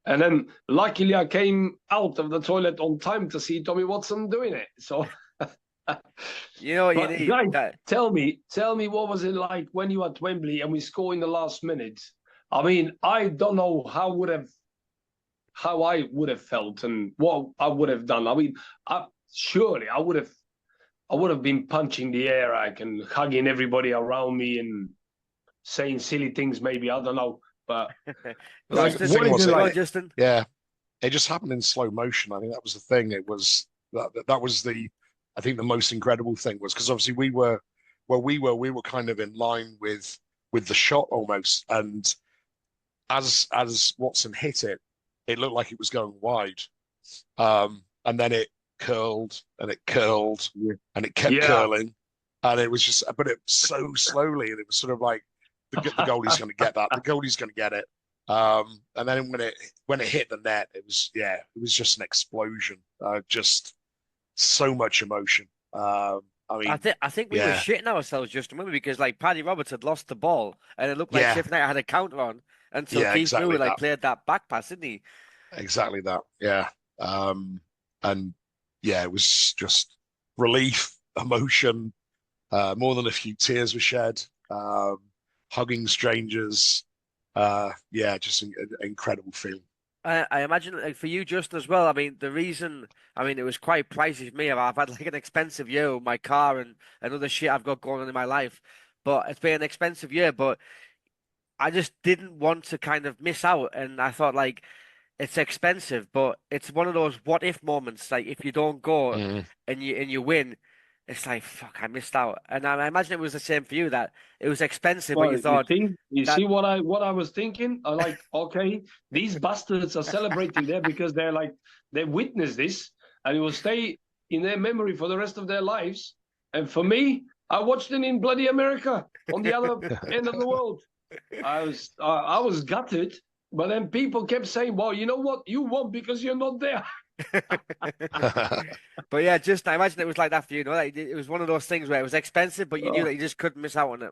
And then luckily, I came out of the toilet on time to see Tommy Watson doing it. So... You know what you need. Guys, tell me what was it like when you were at Wembley and we score in the last minute? I mean, I don't know how I would have felt and what I would have done. I mean, surely I would have been punching the air and hugging everybody around me and saying silly things. Maybe I don't know, but like, what is it like, Justin? Yeah, it just happened in slow motion. I think that was the thing. It was that was the. I think the most incredible thing was because obviously we were kind of in line with the shot almost, and as Watson hit it, it looked like it was going wide, and then it curled and it curled and it kept curling, and it was just, but it so slowly, and it was sort of like the goalie's going to get that, the goalie's going to get it, and then when it hit the net, it was just an explosion, just. So much emotion. I mean, I think we were shitting ourselves just a moment because like Paddy Roberts had lost the ball and it looked like Sheffield United had a counter on until Keith Moore played that back pass, didn't he? Exactly that. Yeah. And it was just relief, emotion. More than a few tears were shed. Hugging strangers. Just an incredible feeling. I imagine like for you, Justin, as well. I mean, it was quite pricey for me. I've had like an expensive year with my car and other shit I've got going on in my life. But it's been an expensive year, but I just didn't want to kind of miss out. And I thought like, it's expensive, but it's one of those what if moments. Like if you don't go and you win, it's like, fuck, I missed out. And I imagine it was the same for you, that it was expensive, but you thought... You see what I was thinking? I like, okay, these bastards are celebrating there because they witnessed this and it will stay in their memory for the rest of their lives. And for me, I watched it in bloody America on the other end of the world. I was gutted, but then people kept saying, well, you know what? You won because you're not there. But yeah, just I imagine it was like that for you, like it was one of those things where it was expensive, but you knew that you just couldn't miss out on it.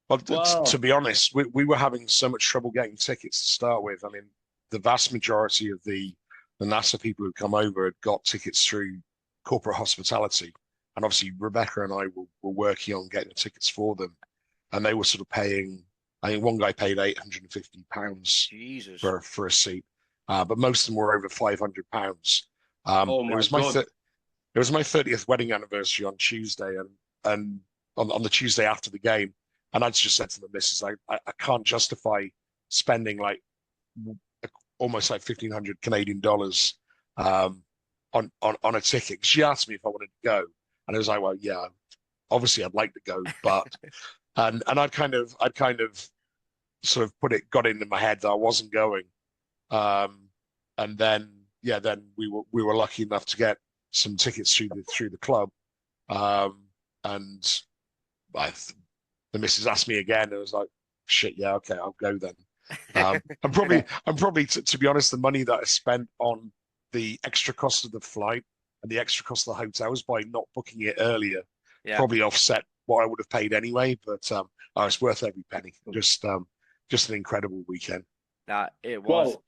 Well, to be honest, we were having so much trouble getting tickets to start with. I mean, the vast majority of the NASA people who come over had got tickets through corporate hospitality, and obviously Rebecca and I were working on getting the tickets for them, and they were sort of paying. I think one guy paid £850 Jesus for a seat. But most of them were over £500. It was my 30th wedding anniversary on Tuesday, and on the Tuesday after the game, and I just said to the missus, I can't justify spending like almost like 1,500 Canadian dollars on a ticket. She asked me if I wanted to go, and I was like, well, yeah, obviously I'd like to go, but and I'd kind of sort of got into my head that I wasn't going. And then we were lucky enough to get some tickets through the club, and the missus asked me again, and I was like, shit, yeah, okay, I'll go then. I'm probably to be honest, the money that I spent on the extra cost of the flight and the extra cost of the hotels by not booking it earlier probably offset what I would have paid anyway. But it's worth every penny. Just an incredible weekend. It was. Well,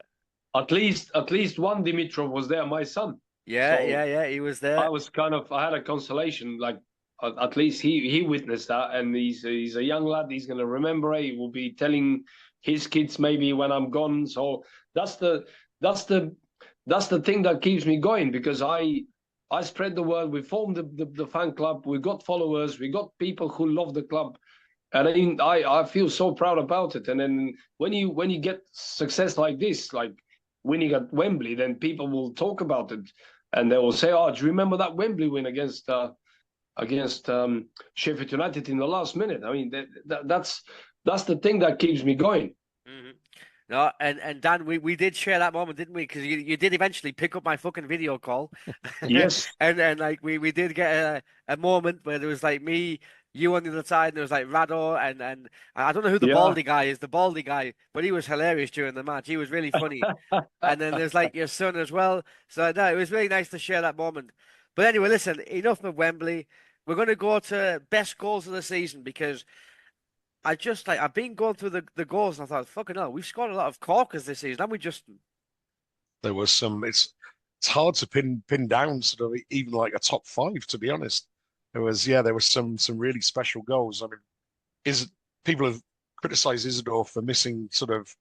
at least one Dimitrov was there, my son. Yeah, he was there. I had a consolation, like at least he witnessed that, and he's a young lad. He's going to remember it. He will be telling his kids maybe when I'm gone. So that's the thing that keeps me going, because I spread the word. We formed the fan club. We got followers. We got people who love the club. And I feel so proud about it. And then when you get success like this, like winning at Wembley, then people will talk about it, and they will say, "Oh, do you remember that Wembley win against Sheffield United in the last minute?" I mean, that's the thing that keeps me going. Mm-hmm. No, and Dan, we did share that moment, didn't we? Because you did eventually pick up my fucking video call, Yes. and like we did get a moment where there was like me, you on the other side, and there was like Rado, and I don't know who the Yeah. baldy guy is, the baldy guy, but he was hilarious during the match. He was really funny, and then there's like your son as well. So no, it was really nice to share that moment. But anyway, listen, enough of Wembley. We're going to go to best goals of the season because. I just like I've been going through the goals and I thought, fucking hell, we've scored a lot of corkers this season, and we just There was some. It's hard to pin down sort of even like a top five, to be honest. There was some really special goals. I mean, is people have criticized Isidore for missing sort of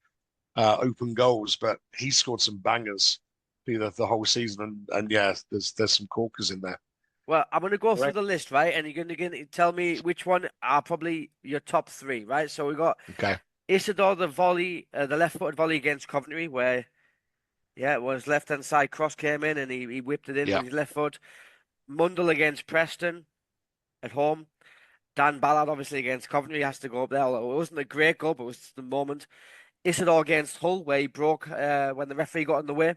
open goals, but he scored some bangers through the whole season, and yeah, there's some corkers in there. well, I'm gonna go through Correct. the list, right? And you're gonna tell me which one are probably your top three, right? So we got Okay, Isidore the volley, the left-footed volley against Coventry, where yeah, it was left-hand side cross came in and he whipped it in yeah, with his left foot. Mundell against Preston at home. Dan Ballard obviously against Coventry has to go up there. Although it wasn't a great goal, but it was the moment. Isidore against Hull, where he broke when the referee got in the way.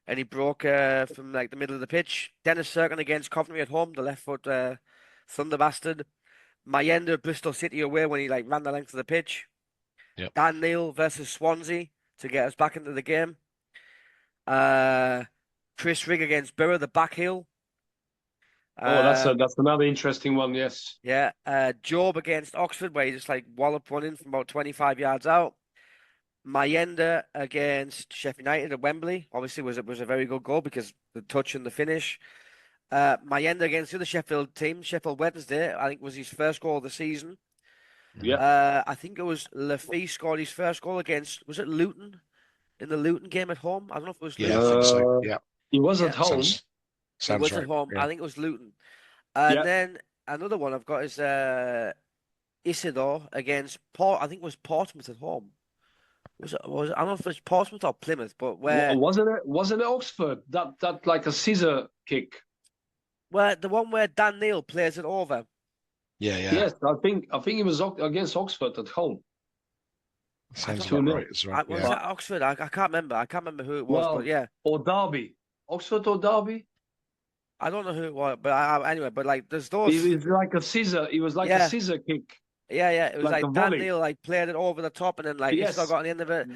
And he broke from like the middle of the pitch. Dennis Cirkin against Coventry at home, the left foot thunder bastard. Mayenda Bristol City away when he like ran the length of the pitch. yeah. Dan Neil versus Swansea to get us back into the game. Chris Rigg against Borough, the back heel. Oh, that's another interesting one. Yes. Yeah. Job against Oxford, where he just like walloped one in from about 25 yards out. Mayenda against Sheffield United at Wembley obviously was a very good goal because the touch and the finish. Mayenda against the other Sheffield team, Sheffield Wednesday, I think was his first goal of the season. Yeah. I think it was Lafie scored his first goal against, was it Luton? In the Luton game at home? I don't know if it was Yeah, I Luton. think so. Yeah, He was Yeah, at home. it sounds was at right. home. Yeah. I think it was Luton. And Yeah. then another one I've got is Isidore against Port. I think it was Portsmouth at home. I don't know if it was Portsmouth or Plymouth, but Wasn't it Oxford? That like a scissor kick. where the one where Dan Neil plays it over. Yeah, yeah. Yes, I think it was against Oxford at home. Sounds don't about know. right as well. Was Yeah. that Oxford? I can't remember. I can't remember who it was, but Well, yeah, or Derby. Oxford or Derby. I don't know who it was. But anyway, but like there's It those. was like a scissor. It was like a Yeah, scissor kick, yeah. It was like a like Dan volley. Neil like played it over the top, and then like Isidore Yes. got on the end of it.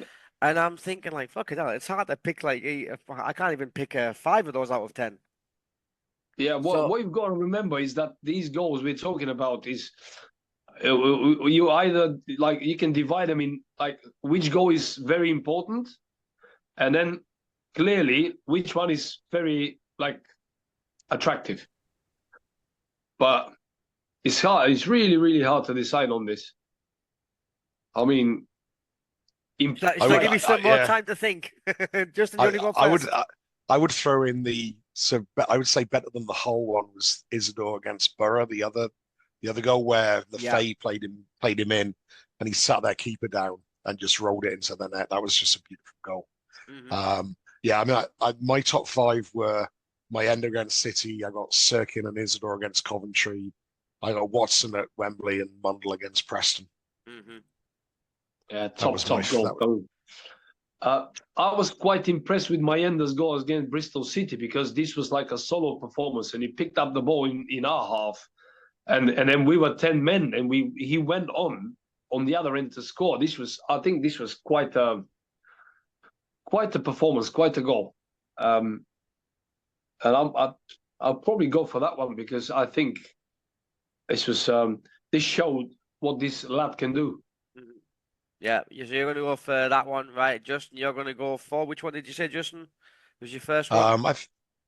And I'm thinking like, fuck it, hell, it's hard to pick like I can't even pick five of those out of 10. Yeah. So What you've got to remember is that these goals we're talking about is you either like you can divide them in like which goal is very important, and then clearly which one is very like attractive. But it's hard. It's really, really hard to decide on this. I mean, should I give you some more yeah. time to think? Justin, you want to go I first? I would throw in I would say better than the whole one was Isidore against Borough, the other goal where the Yeah. Faye played him in and he sat their keeper down and just rolled it into the net. That was just a beautiful goal. Mhm. Yeah, I mean, my top five were Mayenda against City. I got Sirkin and Isidore against Coventry. I got Watson at Wembley and Mundell against Preston. Mhm. yeah, That was top goal. I was quite impressed with Mayenda's goal against Bristol City because this was like a solo performance, and he picked up the ball in our half, and then we were 10 men, and he went on the other end to score. I think this was quite a performance, quite a goal, and I'll probably go for that one because I think this showed what this lad can do. Yeah, so you're going to go for that one, right? Justin, you're going to go for which one did you say, Justin? Was your first one?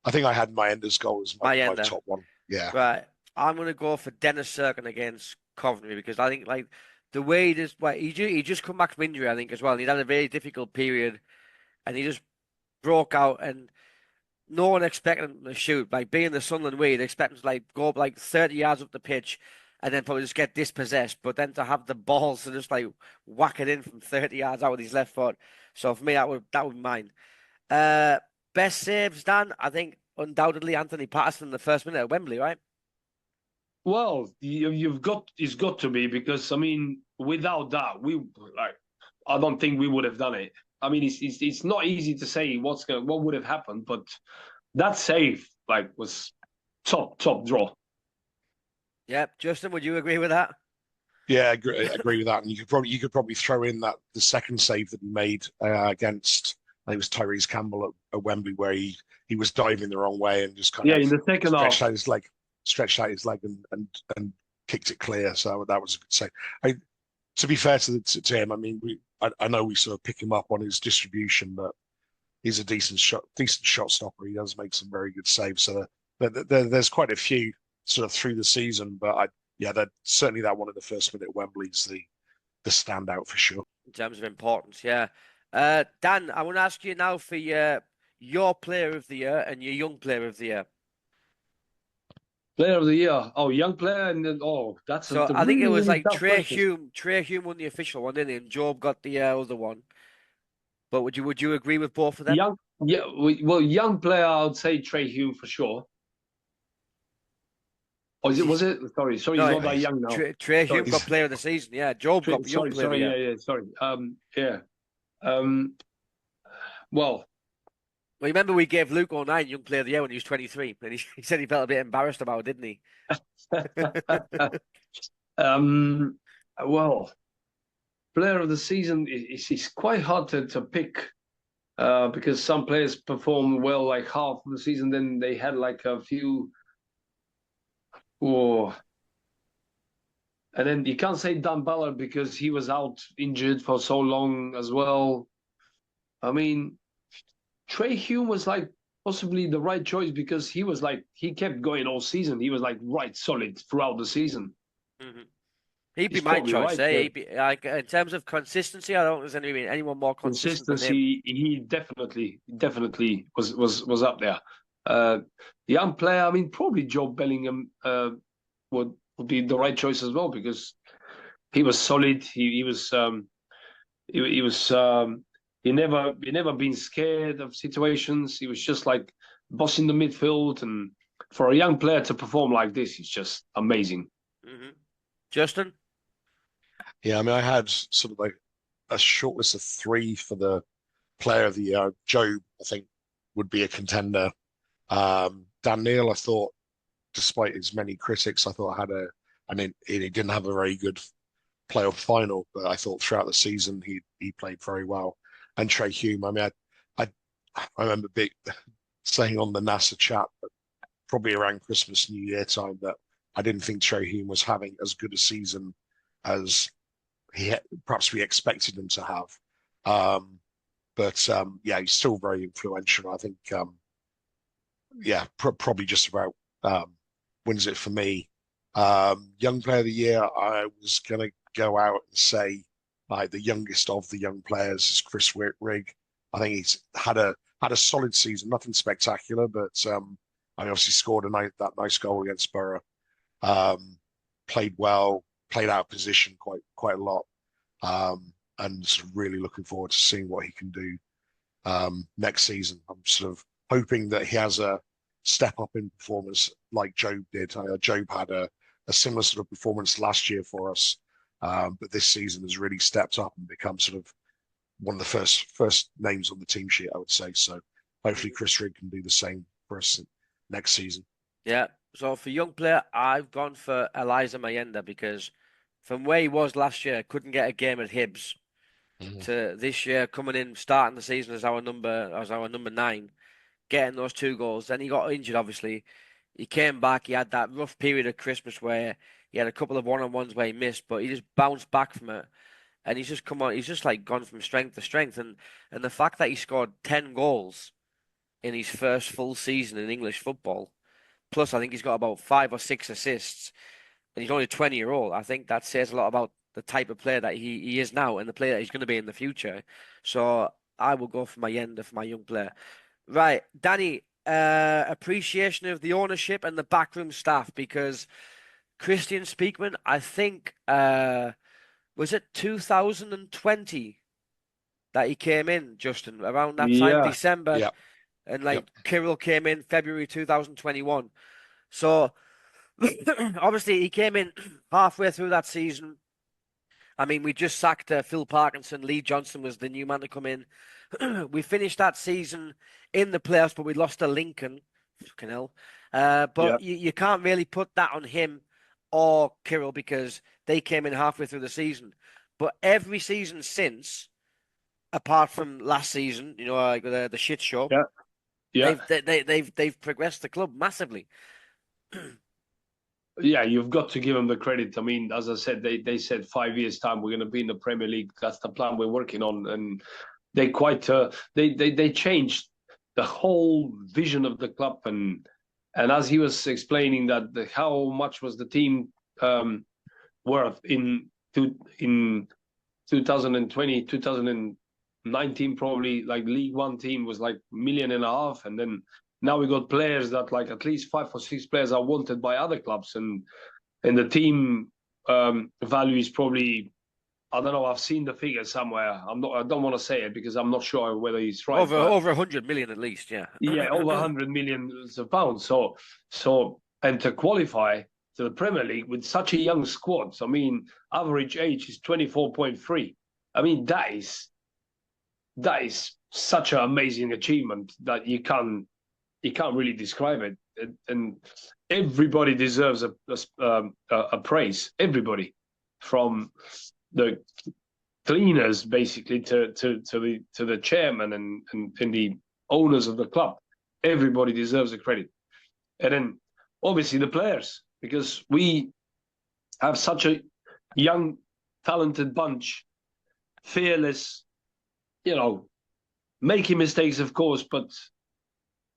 I think I had Mayenda's goal as my Mayenda. top one. Yeah. Right. I'm going to go for Dennis Cirkin against Coventry because I think like the way he just come back from injury, I think as well. And he'd had a very difficult period, and he just broke out, and no one expected him to shoot. Like being the Sunderland way, you'd expect him to like go up like 30 yards up the pitch, and then probably just get dispossessed. But then to have the balls to just like whack it in from 30 yards out with his left foot. So for me, that would be mine. Best saves, Dan. I think undoubtedly Anthony Patterson in the first minute at Wembley, right? Well, it's got to be because I mean, without that, we like I don't think we would have done it. I mean, it's not easy to say what would have happened, but that save was top draw. Yep. Justin, would you agree with that? Yeah, I agree with that. And you could probably throw in that the second save that he made against, I think it was Tyrese Campbell at Wembley, where he was diving the wrong way and just kind Yeah, of in the second half. Stretched out his leg and kicked it clear. So that was a good save. To be fair to him, I mean, I know we sort of pick him up on his distribution, but he's a decent shot stopper. He does make some very good saves. So there's quite a few sort of through the season, but that certainly that one in the first minute at Wembley is the standout for sure. In terms of importance, yeah. Dan, I want to ask you now for your player of the year and your young player of the year. Player of the year. Oh, young player, and then that's So a I think really, it was really like tough Trey question. Hume. Trey Hume won the official one, didn't he? And Job got the other one. But would you agree with both of them? Young player, I would say Trey Hume for sure. Or was it? Sorry, No, he's not that young now. Trey Hume Sorry. got player of the season. Yeah, Job got young player of the year. Yeah, sorry. Yeah. Well, Well, remember we gave Luke O'Nien young player of the year when he was 23, and he said he felt a bit embarrassed about it, didn't he? well, player of the season is quite hard to pick because some players perform well like half of the season, then they had like a few. Oh, and then you can't say Dan Ballard because he was out injured for so long as well. I mean, Trey Hume was like possibly the right choice because he kept going all season. He was like right solid throughout the season. Mm-hmm. He'd be He's my probably choice, right, eh? yeah. He'd be, like, in terms of consistency, I don't think there's anyone more consistent than him. Consistency, he definitely was up there. The young player, I mean, probably Joe Bellingham would be the right choice as well because he was solid. He never been scared of situations. He was just like bossing the midfield, and for a young player to perform like this, it's just amazing. Mm-hmm. Justin? Yeah, I mean, I had sort of like a short list of three for the player of the year. Job, I think, would be a contender. Dan Neil, I thought, despite his many critics, I thought he didn't have a very good playoff final, but I thought throughout the season he played very well. And Trey Hume, I mean, I remember saying on the NASA chat, probably around Christmas, New Year time, that I didn't think Trey Hume was having as good a season as perhaps we expected him to have. But he's still very influential. I think, probably just about wins it for me. Young player of the year, I was going to go out and say like the youngest of the young players is Chris Rigg. I think he's had a solid season, nothing spectacular, but I obviously scored that nice goal against Borough. Played well, played out of position quite a lot, and sort of really looking forward to seeing what he can do next season. I'm sort of hoping that he has a step up in performance like Job did. Job had a similar sort of performance last year for us, but this season has really stepped up and become sort of one of the first names on the team sheet, I would say. So hopefully Chris Rigg can do the same for us next season. Yeah. So for young player, I've gone for Eliza Mayenda because from where he was last year, couldn't get a game at Hibs, to this year coming in, starting the season as our number 9, getting those 2 goals. Then he got injured, obviously. He came back. He had that rough period of Christmas where he had a couple of one-on-ones where he missed, but he just bounced back from it. And he's just come on. He's just like gone from strength to strength. And the fact that he scored 10 goals in his first full season in English football, plus I think he's got about 5 or 6 assists, and he's only 20-year-old. I think that says a lot about the type of player that he is now and the player that he's going to be in the future. So I will go for Mayenda for my young player. Right, Danny, appreciation of the ownership and the backroom staff, because Christian Speakman, I think, was it 2020 that he came in, Justin, around that time, Yeah. December, Yeah. and Kirill came in February 2021. So obviously he came in halfway through that season, I mean, we just sacked Phil Parkinson. Lee Johnson was the new man to come in. We finished that season in the playoffs, but we lost to Lincoln. Fucking hell. Yeah. But you can't really put that on him or Kirill because they came in halfway through the season. But every season since, apart from last season, like the shit show, Yeah. Yeah. they've progressed the club massively. Yeah, you've got to give them the credit. I mean, as I said, they said 5 years time we're going to be in the Premier League. That's the plan we're working on, and they quite they changed the whole vision of the club. And as he was explaining that how much was the team worth in 2020, 2019, probably like League One team was like 1.5 million, and then now we got players that like at least 5 or 6 players are wanted by other clubs, and the team value is probably, I don't know, I've seen the figure somewhere. I don't want to say it because I'm not sure whether he's right. Over 100 million at least, yeah. Yeah, over 100 million pounds. So and to qualify to the Premier League with such a young squad, I mean, average age is 24.3. I mean, that is such an amazing achievement that you can't really describe it, and everybody deserves a praise. Everybody, from the cleaners basically to the chairman and the owners of the club. Everybody deserves the credit, and then obviously the players, because we have such a young, talented bunch, fearless, making mistakes, of course, but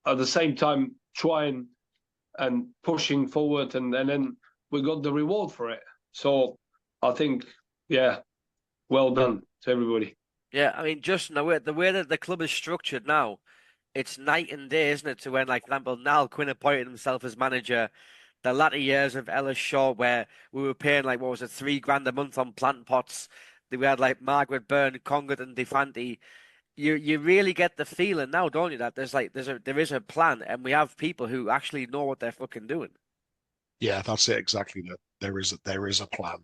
at the same time trying and pushing forward, and then we got the reward for it. So I think, yeah, well done to everybody. Yeah, I mean, just the way that the club is structured now, it's night and day, isn't it? To when, like, for example, Niall Quinn appointed himself as manager, the latter years of Ellis Shaw, where we were paying like, what was it, £3 a month on plant pots. We had like Margaret Byrne, Congat, and Defanti. You really get the feeling now, don't you, that there is a plan, and we have people who actually know what they're fucking doing. Yeah, that's it exactly. That there is a plan.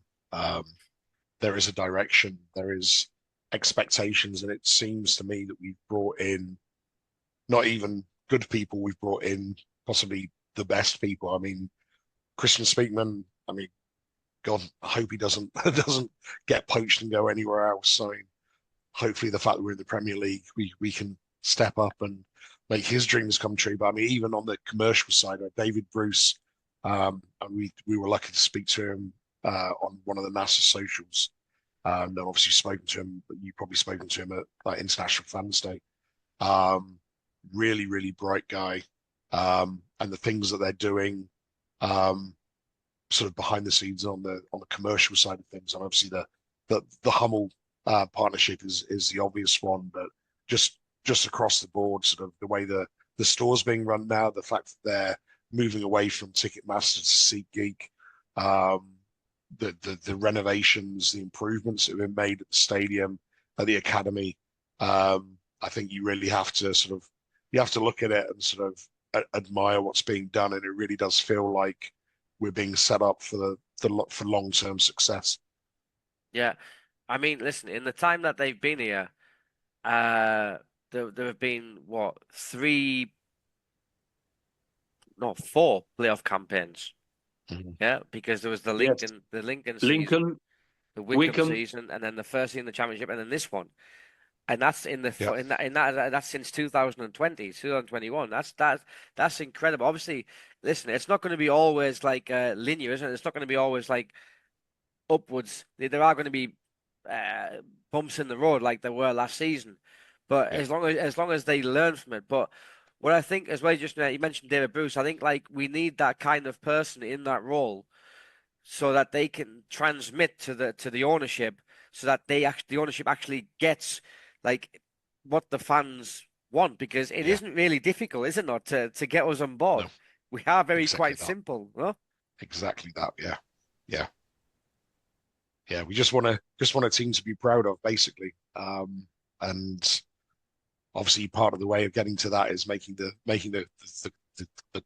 There is a direction. There is expectations, and it seems to me that we've brought in not even good people. We've brought in possibly the best people. I mean, Christian Speakman. I mean, God, I hope he doesn't get poached and go anywhere else. I mean, hopefully the fact that we're in the Premier League, we can step up and make his dreams come true. But I mean, even on the commercial side, David Bruce, and we were lucky to speak to him on one of the NASA socials. And obviously spoken to him, but you've probably spoken to him at like International Fans Day. Really, really bright guy. And the things that they're doing, sort of behind the scenes on the commercial side of things, and obviously the Hummel partnership is the obvious one, but just across the board, sort of the way the store's being run now, the fact that they're moving away from Ticketmaster to SeatGeek, the renovations, the improvements that have been made at the stadium, at the academy. I think you really have to look at it and sort of admire what's being done, and it really does feel like we're being set up for long-term success. Yeah, I mean, listen, in the time that they've been here, there have been what, 4 playoff campaigns. Mm-hmm. Yeah, because there was the Lincoln season, the Wickham season, and then the first season in the Championship, and then this one. And that's that's since 2020, 2021. That's incredible. Obviously, listen, it's not going to be always like linear, isn't it? It's not going to be always like upwards. There are going to be bumps in the road like there were last season. But as long as they learn from it. But what I think as well, just you mentioned David Bruce. I think like we need that kind of person in that role, so that they can transmit to the ownership, so that the ownership actually gets like what the fans want, because it isn't really difficult, is it not, to get us on board? No, we are quite simple, no? Exactly that, yeah. We just want a team to be proud of, basically. And obviously, part of the way of getting to that is making the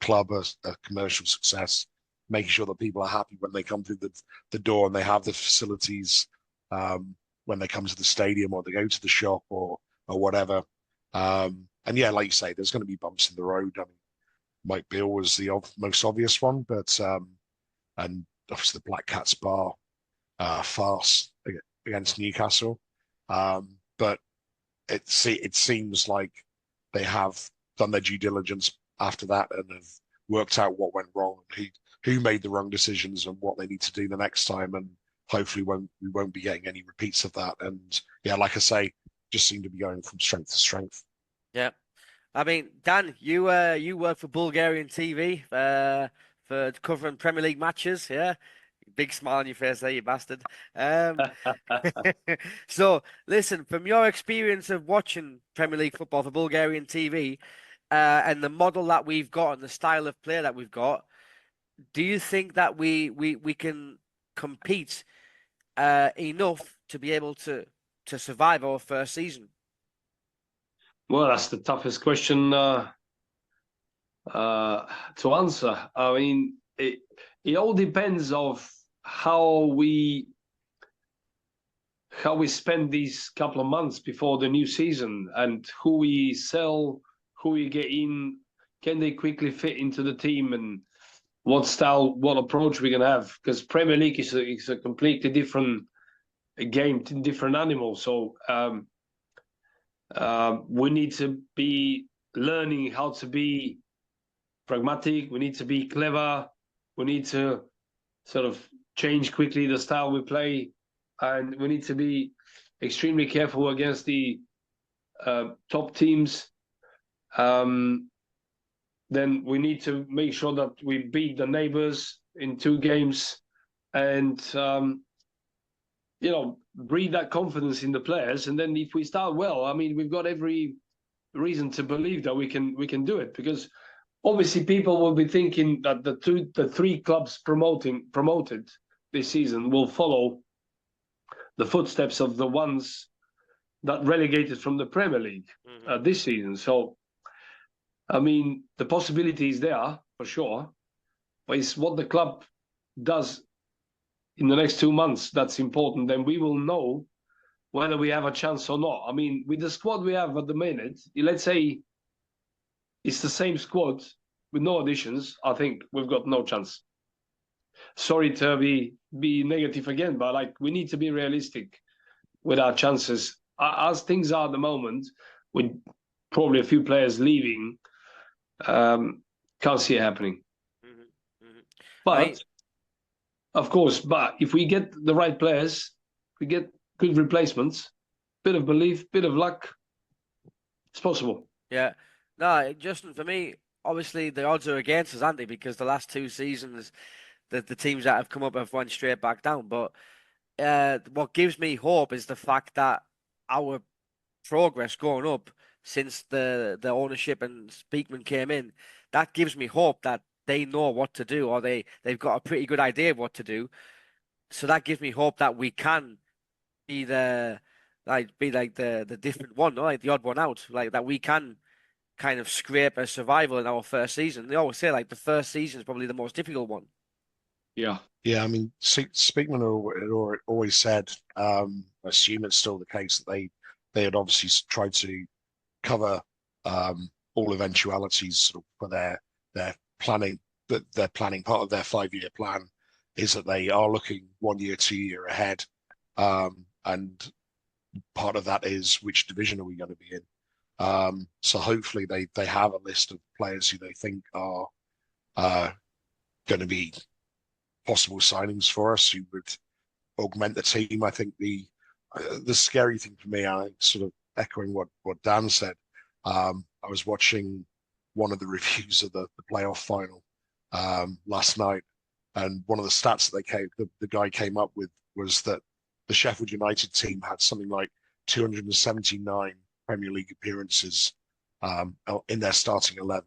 club a commercial success, making sure that people are happy when they come through the door and they have the facilities when they come to the stadium or they go to the shop or whatever. And yeah, like you say, there's going to be bumps in the road. I mean, Mike Beale was the most obvious one, but and obviously the Black Cats Bar farce against Newcastle. But it seems like they have done their due diligence after that and have worked out what went wrong, who made the wrong decisions, and what they need to do the next time. And hopefully, we won't be getting any repeats of that. And yeah, like I say, just seem to be going from strength to strength. Yeah. I mean, Dan, you work for Bulgarian TV for covering Premier League matches, yeah? Big smile on your face there, you bastard. So, listen, from your experience of watching Premier League football for Bulgarian TV, and the model that we've got and the style of play that we've got, do you think that we can compete enough to be able to survive our first season? Well, that's the toughest question to answer. I mean, it all depends of how we spend these couple of months before the new season and who we sell, who we get in, can they quickly fit into the team, and what style, what approach we're gonna have. Because Premier League is a completely different game, different animal. So we need to be learning how to be pragmatic. We need to be clever. We need to sort of change quickly the style we play, and we need to be extremely careful against the top teams. Then we need to make sure that we beat the neighbors in 2 games, and breed that confidence in the players. And then if we start well, I mean, we've got every reason to believe that we can do it, because obviously people will be thinking that the 3 clubs promoted this season will follow the footsteps of the ones that relegated from the Premier League this season. So, I mean, the possibility is there for sure, but it's what the club does in the next 2 months that's important. Then we will know whether we have a chance or not. I mean, with the squad we have at the minute, let's say it's the same squad with no additions, I think we've got no chance. Sorry to be negative again, but like, we need to be realistic with our chances. As things are at the moment, with probably a few players leaving, can't see it happening. But of course, if we get the right players, we get good replacements, bit of belief, bit of luck, it's possible. Yeah. No, Justin, for me, obviously the odds are against us, aren't they? Because the last 2 seasons, the teams that have come up have went straight back down. But what gives me hope is the fact that our progress going up since the ownership and Speakman came in, that gives me hope that they know what to do, or they've got a pretty good idea of what to do. So that gives me hope that we can be the different one, like the odd one out, like that we can kind of scrape a survival in our first season. They always say like the first season is probably the most difficult one. Yeah. Yeah, I mean, Speakman had always said, I assume it's still the case, that they had obviously tried to cover all eventualities sort of for their planning. That their planning, part of their 5-year plan, is that they are looking 1 year, 2 year ahead, and part of that is which division are we going to be in. So hopefully they have a list of players who they think are going to be possible signings for us, who would augment the team. I think the scary thing for me, I sort of echoing what Dan said, I was watching one of the reviews of the playoff final last night, and one of the stats that the guy came up with was that the Sheffield United team had something like 279 Premier League appearances in their starting 11,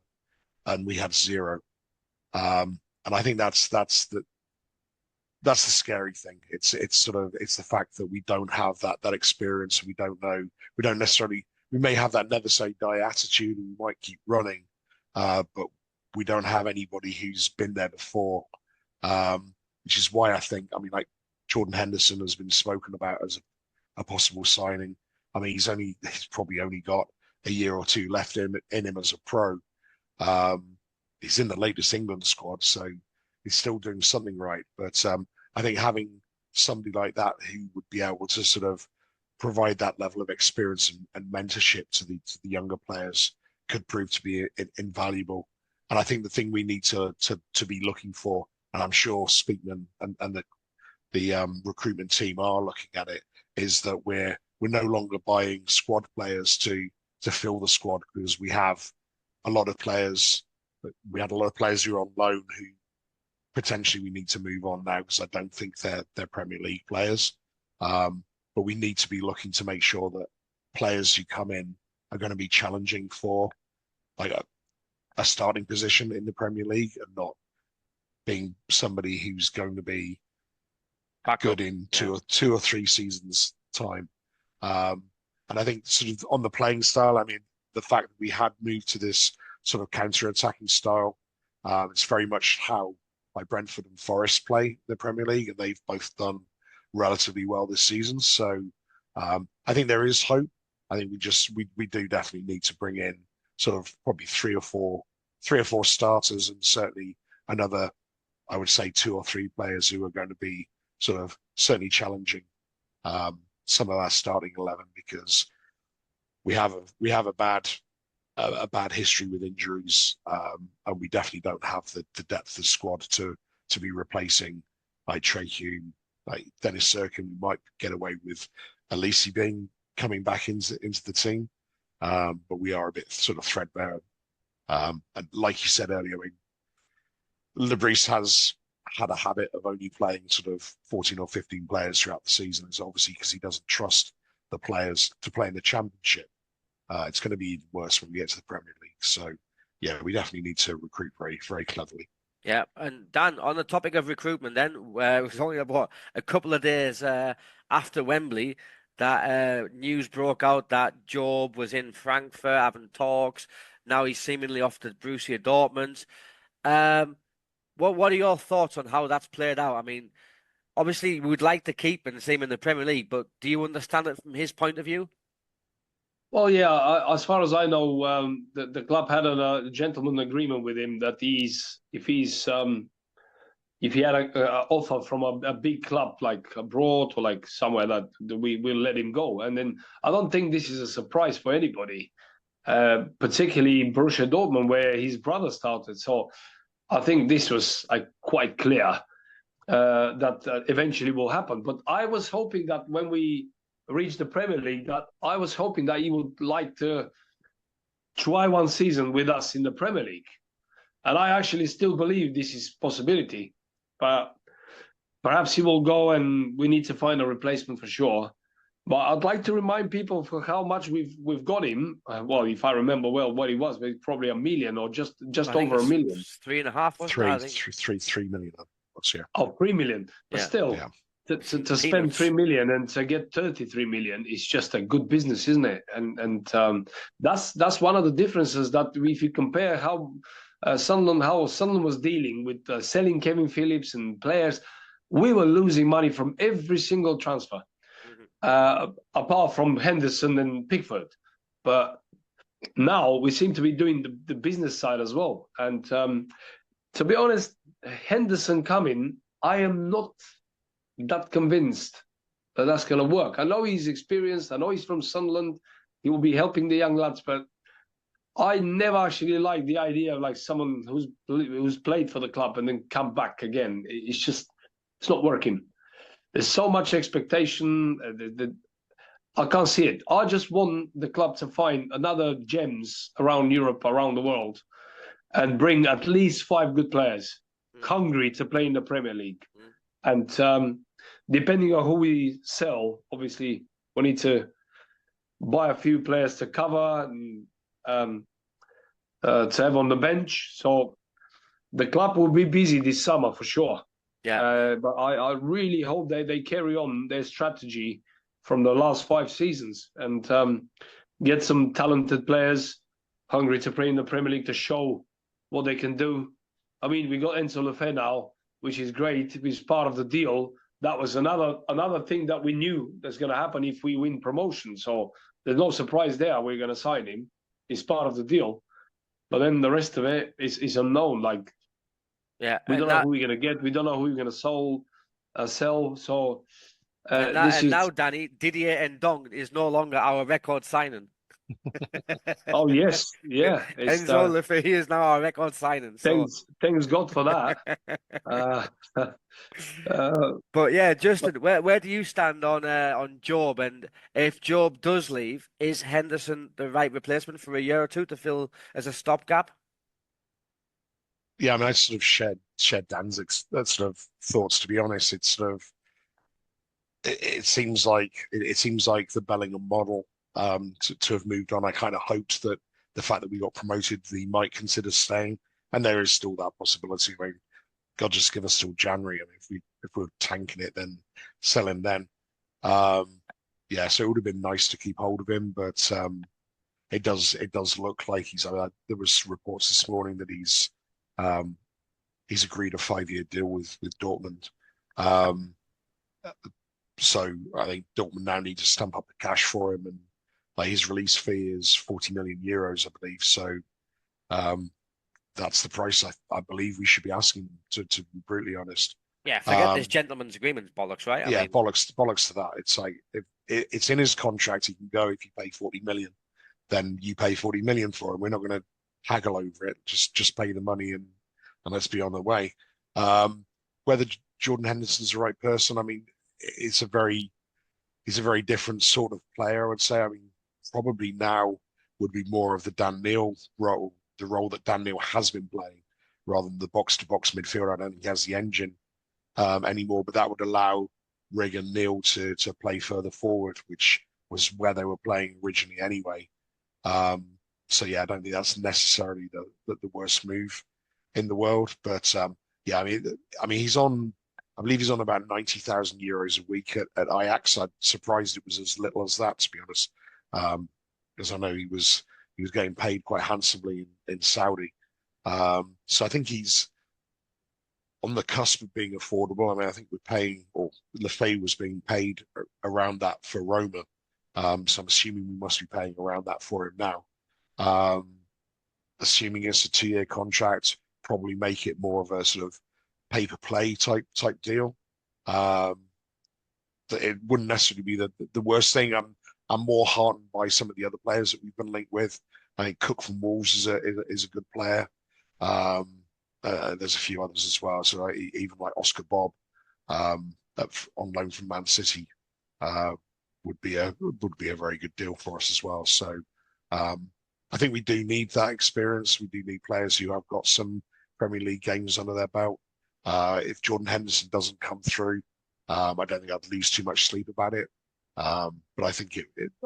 and we had 0. And I think that's the scary thing. It's the fact that we don't have that experience. We don't necessarily. We may have that never say die attitude, and we might keep running, but we don't have anybody who's been there before, which is why I think. I mean, like, Jordan Henderson has been spoken about as a possible signing. I mean, he's probably only got a year or two left in him as a pro. He's in the latest England squad, so he's still doing something right. But I think having somebody like that who would be able to sort of provide that level of experience and mentorship to the younger players could prove to be invaluable. And I think the thing we need to be looking for, and I'm sure Speakman and the recruitment team are looking at it, is that we're no longer buying squad players to fill the squad, because we have a lot of players. We had a lot of players who are on loan who potentially we need to move on now, because I don't think they're Premier League players. But we need to be looking to make sure that players who come in are going to be challenging for like a starting position in the Premier League, and not being somebody who's going to be good in two or three seasons time. And I think sort of on the playing style, I mean, the fact that we had moved to this sort of counter-attacking style, it's very much how like Brentford and Forest play the Premier League, and they've both done relatively well this season. So I think there is hope. I think we do definitely need to bring in sort of probably three or four starters, and certainly another, I would say, 2 or 3 players who are going to be sort of certainly challenging some of our starting 11, because we have a bad history with injuries, and we definitely don't have the depth of squad to be replacing like Trey Hume, like Dennis Serkin. We might get away with Elise coming back into the team, but we are a bit sort of threadbare. And like you said earlier, Bris has had a habit of only playing sort of 14 or 15 players throughout the season. It's obviously because he doesn't trust the players to play in the Championship. It's going to be even worse when we get to the Premier League. So, yeah, we definitely need to recruit very, very cleverly. Yeah, and Dan, on the topic of recruitment, then it was only about a couple of days after Wembley that news broke out that Job was in Frankfurt having talks. Now he's seemingly off to Borussia Dortmund. What are your thoughts on how that's played out? I mean, obviously we would like to keep and see him in the Premier League, but do you understand it from his point of view? Well, yeah, as far as I know, the club had a gentleman agreement with him that if he had an offer from a big club like abroad or like somewhere, that we will let him go. And then I don't think this is a surprise for anybody, particularly Borussia Dortmund, where his brother started. So I think this was quite clear that eventually will happen. But I was hoping that when we reach the Premier League, that I was hoping that he would like to try one season with us in the Premier League. And I actually still believe this is a possibility. But perhaps he will go and we need to find a replacement for sure. But I'd like to remind people for how much we've got him. Well, if I remember well what he was, probably 1 million or just over 1 million. 3.5, wasn't it? I think 3 million. Yeah. Oh, 3 million. But still, yeah. To spend 3 million and to get 33 million is just a good business, isn't it? And that's one of the differences that if you compare how Sunderland was dealing with selling Kevin Phillips and players, we were losing money from every single transfer, apart from Henderson and Pickford. But now we seem to be doing the business side as well. And to be honest, Henderson coming, I am not that convinced that that's going to work. I know he's experienced. I know he's from Sunderland. He will be helping the young lads, but I never actually liked the idea of like someone who's played for the club and then come back again. It's not working. There's so much expectation. I can't see it. I just want the club to find another gems around Europe, around the world, and bring at least 5 good players hungry to play in the Premier League. And depending on who we sell, obviously we need to buy a few players to cover and to have on the bench. So the club will be busy this summer for sure. Yeah. But I really hope they carry on their strategy from the last 5 seasons and get some talented players hungry to play in the Premier League to show what they can do. I mean, we got Enzo Lefebvre now, which is great. He's part of the deal. that was another thing that we knew that's going to happen if we win promotion. So there's no surprise there. We're going to sign him. It's part of the deal. But then the rest of it is unknown. Like, Yeah, we and don't know who we're going to get. We don't know who we're going to sell. So this is. now, Danny, Didier Ndong is no longer our record signing. Oh yes, yeah. It's Enzo Lefebvre is now our record signing. So thanks God for that. But yeah, Justin, where do you stand on Job? And if Job does leave, is Henderson the right replacement for a year or two to fill as a stopgap? Yeah, I mean, I sort of shared Danzig's that sort of thoughts. To be honest, it's sort of it seems like the Bellingham model to have moved on. I kind of hoped that the fact that we got promoted, he might consider staying, and there is still that possibility. I mean, God, just give us till January. I mean, if we're tanking it, then sell him then. Yeah, so it would have been nice to keep hold of him, but it does look like he's. There was reports this morning that he's agreed a 5-year deal with Dortmund. So I think Dortmund now need to stamp up the cash for him, and like his release fee is 40 million euros, I believe. So that's the price I believe we should be asking, to be brutally honest. Yeah, forget this gentleman's agreement bollocks, right? I mean, bollocks to that. It's like if it's in his contract, he can go. If you pay 40 million, then you pay 40 million for him. We're not going to haggle over it. Just pay the money and let's be on the way. Whether Jordan Henderson's the right person, I mean, he's a very different sort of player, I would say. I mean, probably now would be more of the Dan Neil role, the role that Dan Neil has been playing, rather than the box-to-box midfielder. I don't think he has the engine anymore, but that would allow Rig and Neil to play further forward, which was where they were playing originally anyway. So yeah, I don't think that's necessarily the worst move in the world. But yeah, I mean, I believe he's on about 90,000 euros a week at Ajax. I'm surprised it was as little as that, to be honest, because I know he was getting paid quite handsomely in Saudi. So I think he's on the cusp of being affordable. I mean, I think we're paying, or Lefebvre was being paid around that for Roma. So I'm assuming we must be paying around that for him now. Assuming it's a 2-year contract, probably make it more of a sort of pay per play type deal. It wouldn't necessarily be the worst thing. I'm more heartened by some of the other players that we've been linked with. I think Cook from Wolves is a good player. There's a few others as well. So even like Oscar Bob on loan from Man City would be a very good deal for us as well. So I think we do need that experience. We do need players who have got some Premier League games under their belt. If Jordan Henderson doesn't come through, I don't think I'd lose too much sleep about it. But I think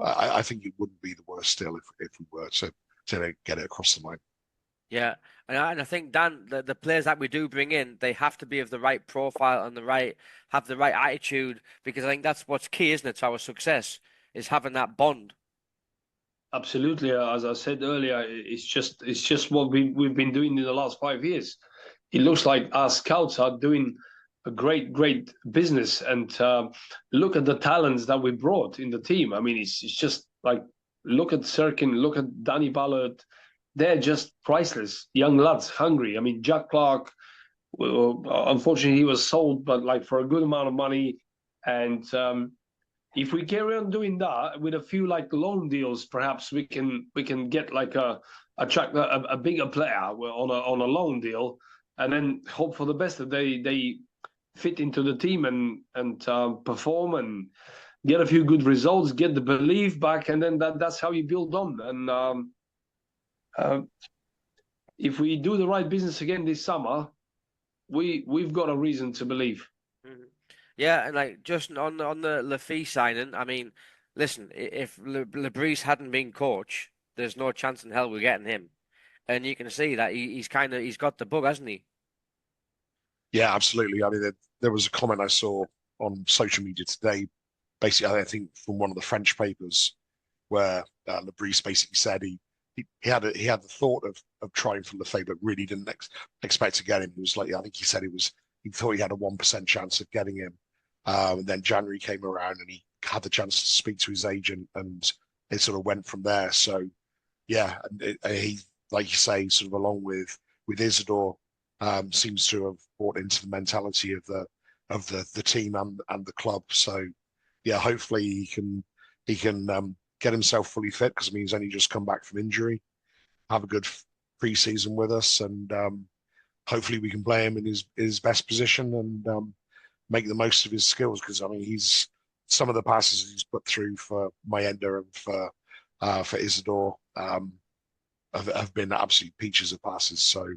I think it wouldn't be the worst deal if we were to get it across the line. Yeah, and I think, Dan, the players that we do bring in, they have to be of the right profile and have the right attitude, because I think that's what's key, isn't it, to our success, is having that bond. Absolutely, as I said earlier, it's just what we've been doing in the last 5 years. It looks like our scouts are doing a great business, and look at the talents that we brought in the team. I mean, it's just like, look at Sirkin, look at Danny Ballard. They're just priceless young lads, hungry. I mean, Jack Clark, unfortunately he was sold, but like for a good amount of money. And if we carry on doing that with a few like loan deals, perhaps we can get like attract a bigger player on a loan deal, and then hope for the best that they fit into the team and perform and get a few good results, get the belief back, and then that's how you build on. And if we do the right business again this summer, we've got a reason to believe. Mm-hmm. Yeah, and like just on the Lefebvre signing, I mean, listen, if Bris hadn't been coach, there's no chance in hell we're getting him, and you can see that he's got the bug, hasn't he? Yeah, absolutely. I mean, there was a comment I saw on social media today, basically, I think from one of the French papers, where Bris basically said he had the thought of trying for Lefebvre, but really didn't expect to get him. He was like, I think he said he thought he had a 1% chance of getting him. And then January came around and he had the chance to speak to his agent, and it sort of went from there. So yeah, and he, like you say, sort of along with Isidore, seems to have brought into the mentality of the team and the club. So yeah, hopefully he can get himself fully fit, because I mean he's only just come back from injury. Have a good pre-season with us, and hopefully we can play him in his best position, and make the most of his skills, because I mean he's some of the passes he's put through for Mayenda and for Isidore have been absolute peaches of passes. So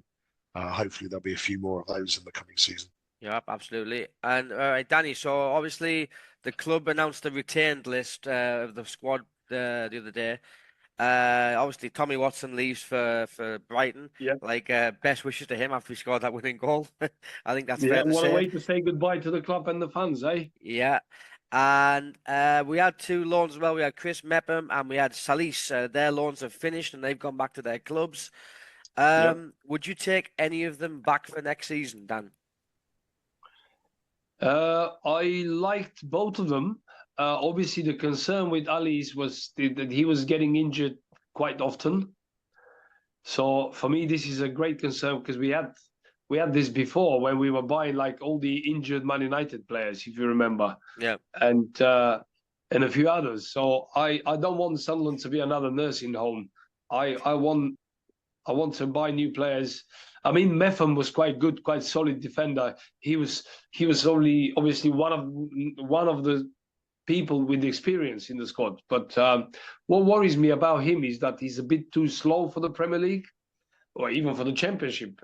hopefully there'll be a few more of those in the coming season. Yeah, absolutely. And all right, Danny. So obviously the club announced the retained list of the squad the other day. Obviously Tommy Watson leaves for Brighton. Yeah. Like best wishes to him after he scored that winning goal. I think that's Yeah, fair to what a say. way to say goodbye to the club and the fans, eh? Yeah. And we had two loans as well. We had Chris Mepham and we had Salis. Their loans have finished and they've gone back to their clubs. Yeah. Would you take any of them back for next season, Dan? I liked both of them. Obviously, the concern with Ali's was that he was getting injured quite often. So for me, this is a great concern, because we had this before when we were buying like all the injured Man United players, if you remember. Yeah. And a few others. So I don't want Sunderland to be another nursing home. I want to buy new players. I mean, Mepham was quite good, quite solid defender. He was only obviously one of the people with experience in the squad. But what worries me about him is that he's a bit too slow for the Premier League, or even for the Championship.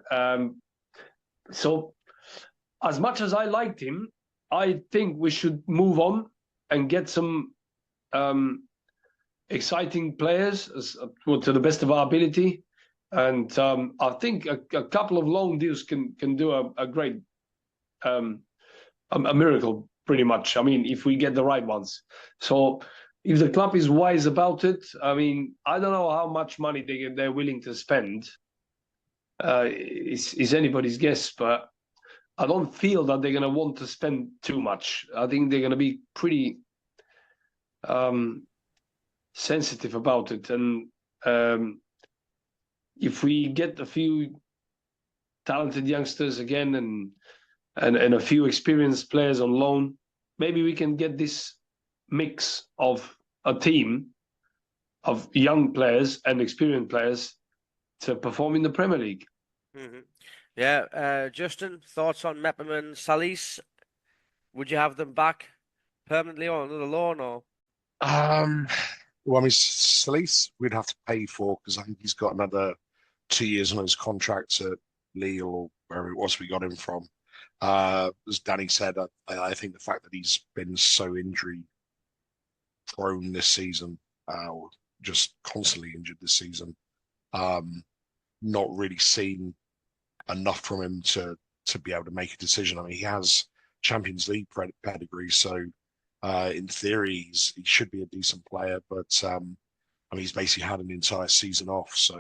So as much as I liked him, I think we should move on and get some exciting players to the best of our ability. And I think a couple of loan deals can do a great a miracle, pretty much. I mean, if we get the right ones. So if the club is wise about it, I mean, I don't know how much money they're willing to spend. Is anybody's guess, but I don't feel that they're going to want to spend too much. I think they're going to be pretty sensitive about it. And if we get a few talented youngsters again and a few experienced players on loan, maybe we can get this mix of a team of young players and experienced players to perform in the Premier League. Mm-hmm. Yeah, Justin, thoughts on Mepham and Salis? Would you have them back permanently or another loan, or? Well, I mean, Salis we'd have to pay for, because I think he's got another 2 years on his contract at Lille or wherever it was we got him from. As Danny said, I think the fact that he's been so injury prone this season, or just constantly injured this season, not really seen enough from him to be able to make a decision. I mean, he has Champions League pedigree, so in theory he should be a decent player, but I mean, he's basically had an entire season off, so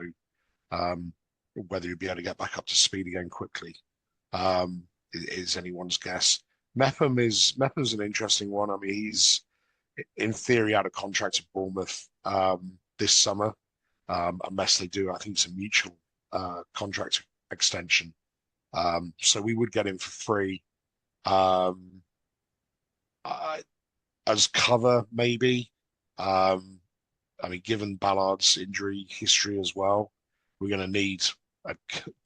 whether he'll be able to get back up to speed again quickly is anyone's guess. Mepham's an interesting one. I mean, he's in theory out of contract at Bournemouth this summer, unless they do, I think it's a mutual contract extension. So we would get him for free. As cover, maybe. I mean, given Ballard's injury history as well, we're going to need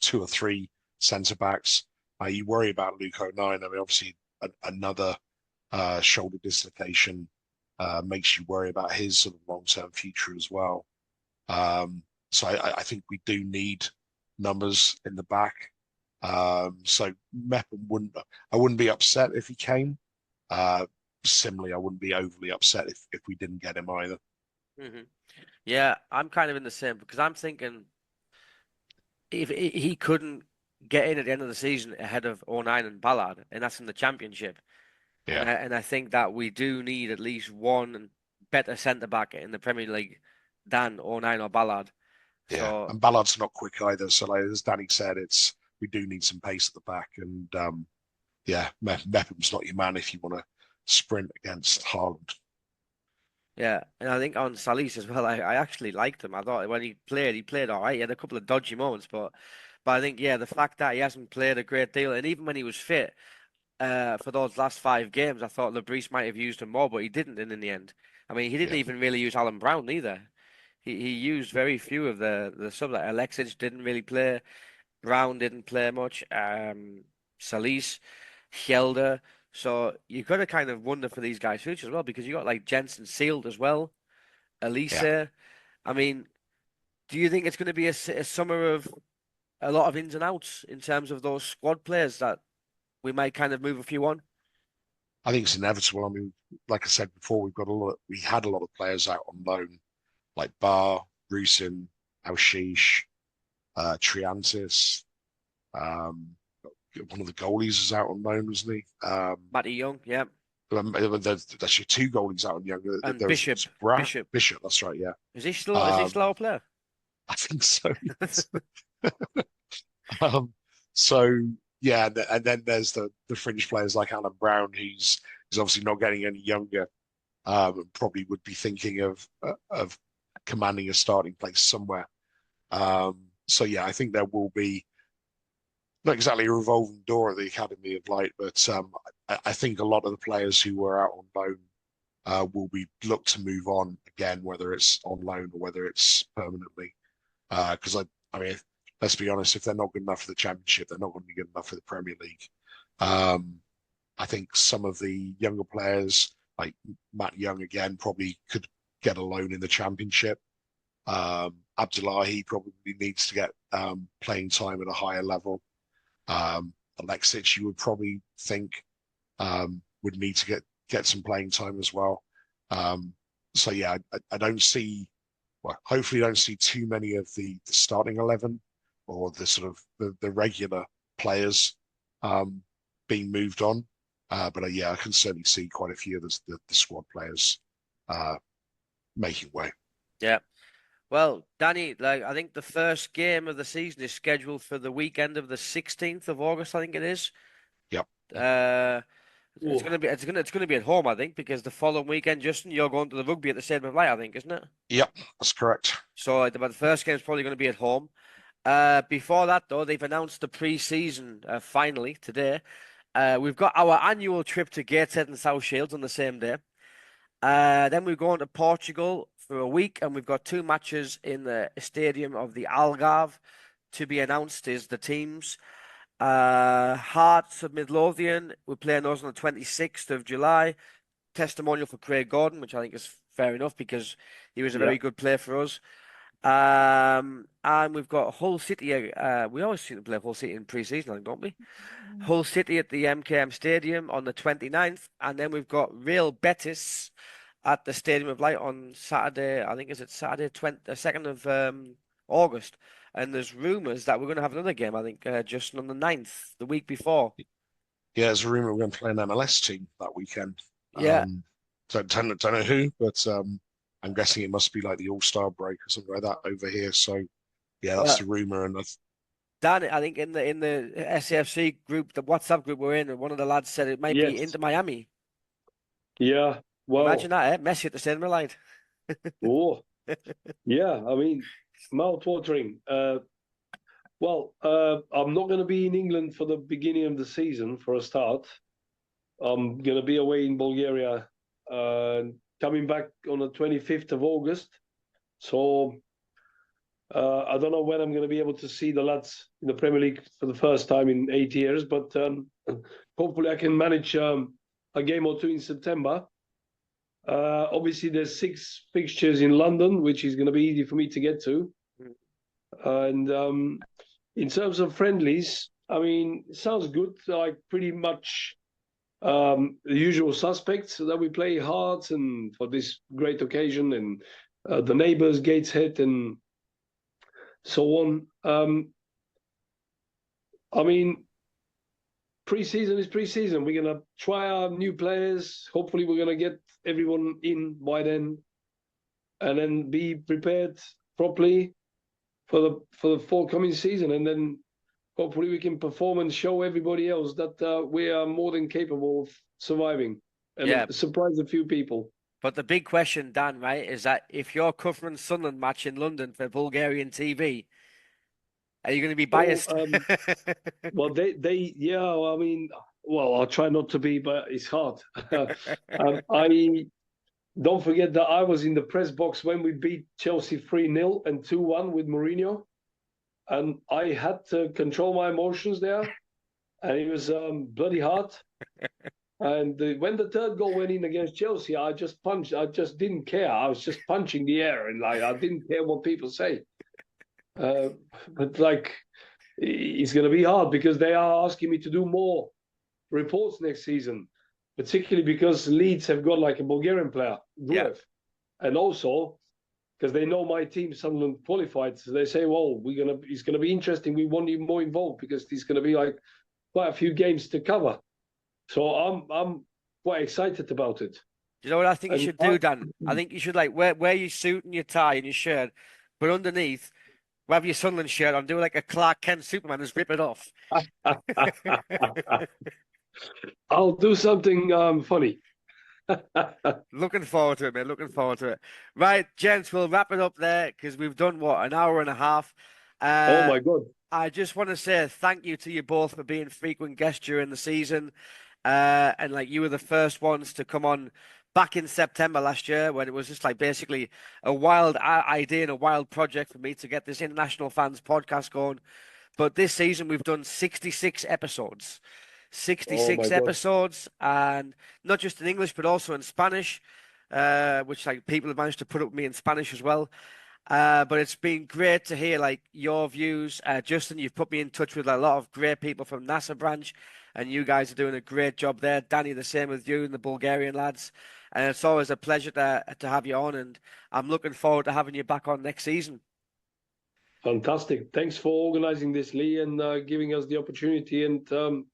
2 or 3 centre backs. You worry about Luke O'Nien. I mean, obviously, another shoulder dislocation makes you worry about his sort of long-term future as well. So I think we do need numbers in the back. So Mepham I wouldn't be upset if he came. Similarly, I wouldn't be overly upset if we didn't get him either. Mm-hmm. Yeah, I'm kind of in the same, because I'm thinking if he couldn't get in at the end of the season ahead of O'Nien and Ballard, and that's in the Championship. Yeah. And I think that we do need at least one better centre back in the Premier League than O'Nien or Ballard. Yeah, So, and Ballard's not quick either. So, like, as Danny said, we do need some pace at the back, and yeah, Mepham's not your man if you want to sprint against Haaland. Yeah, and I think on Salis as well, I actually liked him. I thought when he played all right. He had a couple of dodgy moments, but I think yeah, the fact that he hasn't played a great deal, and even when he was fit, for those last 5 games, I thought Bris might have used him more, but he didn't in the end. I mean, he didn't Yeah, even really use Alan Brown either. He used very few of the subs. Like Alexic didn't really play. Brown didn't play much. Salis, Hjelde. So you've got to kind of wonder for these guys' future as well because you got like Jensen sealed as well. Elise. yeah. I mean, do you think it's going to be a summer of a lot of ins and outs in terms of those squad players that we might kind of move a few on? I think it's inevitable. I mean, like I said before, we had a lot of players out on loan, like Bar, Rusin, Alshish, Triantis. One of the goalies is out on loan, wasn't he? Matty Young, yeah, There's actually 2 goalies out on young. and There was Bishop. Bishop, that's right, yeah. Is he slow player? I think so. Yes. Um, so yeah, and then there's the fringe players like Alan Brown, who's obviously not getting any younger, and probably would be thinking of commanding a starting place somewhere. So yeah, I think there will be not exactly a revolving door at the Academy of Light, but I think a lot of the players who were out on loan will be looked to move on again, whether it's on loan or whether it's permanently. Because I mean, let's be honest, if they're not good enough for the Championship, they're not going to be good enough for the Premier League. I think some of the younger players, like Matt Young again, probably could get a loan in the Championship. Abdullahi probably needs to get playing time at a higher level. Alexic, you would probably think would need to get some playing time as well. So yeah, I don't see, well, hopefully don't see too many of the starting 11 or the sort of the regular players being moved on. But yeah, I can certainly see quite a few of the squad players making way. Yeah. Well, Danny, like I think the first game of the season is scheduled for the weekend of the 16th of August, I think it is. Yep. Uh, Ooh. it's gonna be at home, I think, because the following weekend, Justin, you're going to the rugby at the Stadium of Light, I think, isn't it? Yep, that's correct. So, but the first game is probably going to be at home. Before that, though, they've announced the pre-season finally today. We've got our annual trip to Gateshead and South Shields on the same day. Then we're going to Portugal for a week, and we've got 2 matches in the stadium of the Algarve to be announced is the teams. Hearts of Midlothian, we're playing those on the 26th of July. Testimonial for Craig Gordon, which I think is fair enough because he was a very good player for us. And we've got Hull City. We always seem to play Hull City in pre-season, I think, don't we? Hull City at the MKM Stadium on the 29th, and then we've got Real Betis at the Stadium of Light on Saturday. I think is it Saturday 2nd of August. And there's rumours that we're going to have another game. I think just on the 9th, the week before. Yeah, there's a rumor we're going to play an MLS team that weekend. Yeah. Don't know who, but I'm guessing it must be like the All-Star break or something like that over here. So yeah, that's the rumor. And Dan, I think in the SAFC group, the WhatsApp group we're in, and one of the lads said it might be into Miami. Yeah, well, imagine that, Messi at the Stadium of Light. oh, yeah. I mean, mouth-watering. Well, I'm not going to be in England for the beginning of the season for a start. I'm going to be away in Bulgaria, coming back on the 25th of August. So I don't know when I'm going to be able to see the lads in the Premier League for the first time in 8 years, but hopefully I can manage a game or 2 in September. Obviously, there's 6 fixtures in London, which is going to be easy for me to get to. And in terms of friendlies, I mean, it sounds good. Like pretty much the usual suspects that we play Hearts and for this great occasion, and the neighbours, Gateshead, and so on. I mean, pre-season is pre-season. We're going to try our new players. Hopefully, we're going to get everyone in by then, and then be prepared properly for the forthcoming season. And then hopefully we can perform and show everybody else that we are more than capable of surviving. Yeah. and surprise a few people. But the big question, Dan, right, is that if you're covering Sunderland match in London for Bulgarian TV, are you going to be Well, biased? well, yeah. I mean, well, I'll try not to be, but it's hard. I don't forget that I was in the press box when we beat Chelsea 3-0 and 2-1 with Mourinho, and I had to control my emotions there, and it was bloody hard. And when the third goal went in against Chelsea, I just punched. I just didn't care. I was just punching the air, and like I didn't care what people say. But like, it's going to be hard because they are asking me to do more reports next season, particularly because Leeds have got like a Bulgarian player, Ruev, and also because they know my team, Sunderland qualified, so they say, "Well, it's going to be interesting. We want you more involved because there's going to be like quite a few games to cover." So I'm quite excited about it. You know what I think you should do, Dan? I think you should like wear your suit and your tie and your shirt, but underneath, have your Sunderland shirt on, do like a Clark Kent Superman, and just rip it off. I'll do something funny. Looking forward to it, man. Looking forward to it. Right, gents, we'll wrap it up there because we've done what, an hour and a half. Oh my God. I just want to say thank you to you both for being frequent guests during the season. And like you were the first ones to come on back in September last year when it was just like basically a wild idea and a wild project for me to get this International Fans podcast going. But this season we've done 66 episodes. 66 episodes, and not just in English but also in Spanish, which like people have managed to put up with me in Spanish as well. But it's been great to hear like your views. Justin, you've put me in touch with a lot of great people from NASA branch, and you guys are doing a great job there. Danny, the same with you and the Bulgarian lads. And it's always a pleasure to have you on, and I'm looking forward to having you back on next season. Fantastic. Thanks for organizing this, Lee, and giving us the opportunity. And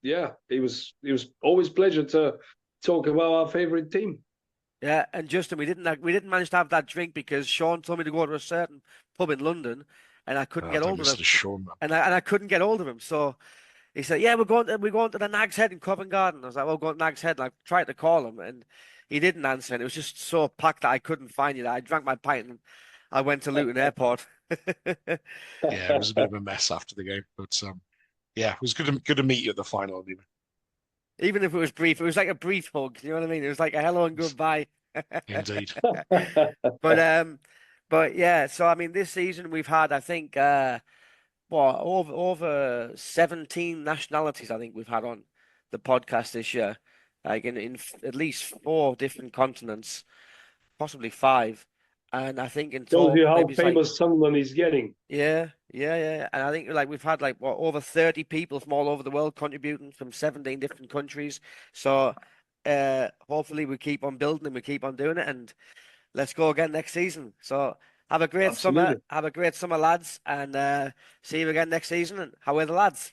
yeah, it was always a pleasure to talk about our favorite team. Yeah, and Justin, we didn't manage to have that drink because Sean told me to go to a certain pub in London, and I couldn't get hold of him. Sean, and I couldn't get hold of him, so he said, "Yeah, we're going to the Nag's Head in Covent Garden." I was like, "Well, going to Nag's Head," and I tried to call him, and he didn't answer, and it was just so packed that I couldn't find you. I drank my pint and I went to Luton Airport. Yeah, it was a bit of a mess after the game, but yeah, it was good to meet you at the final. Even if it was brief, it was like a brief hug. You know what I mean? It was like a hello and goodbye. Indeed. But yeah. So I mean, this season we've had, I think, over 17 nationalities. I think we've had on the podcast this year, like in at least 4 different continents, possibly 5. And I think in total, shows you how famous Sunderland is getting. Yeah. And I think like we've had like over 30 people from all over the world contributing from 17 different countries. So hopefully we keep on building and we keep on doing it, and let's go again next season. So have a great summer. Have a great summer, lads, and see you again next season. And how are the lads?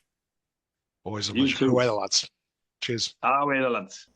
Always a pleasure. How are the lads? Cheers. How are the lads?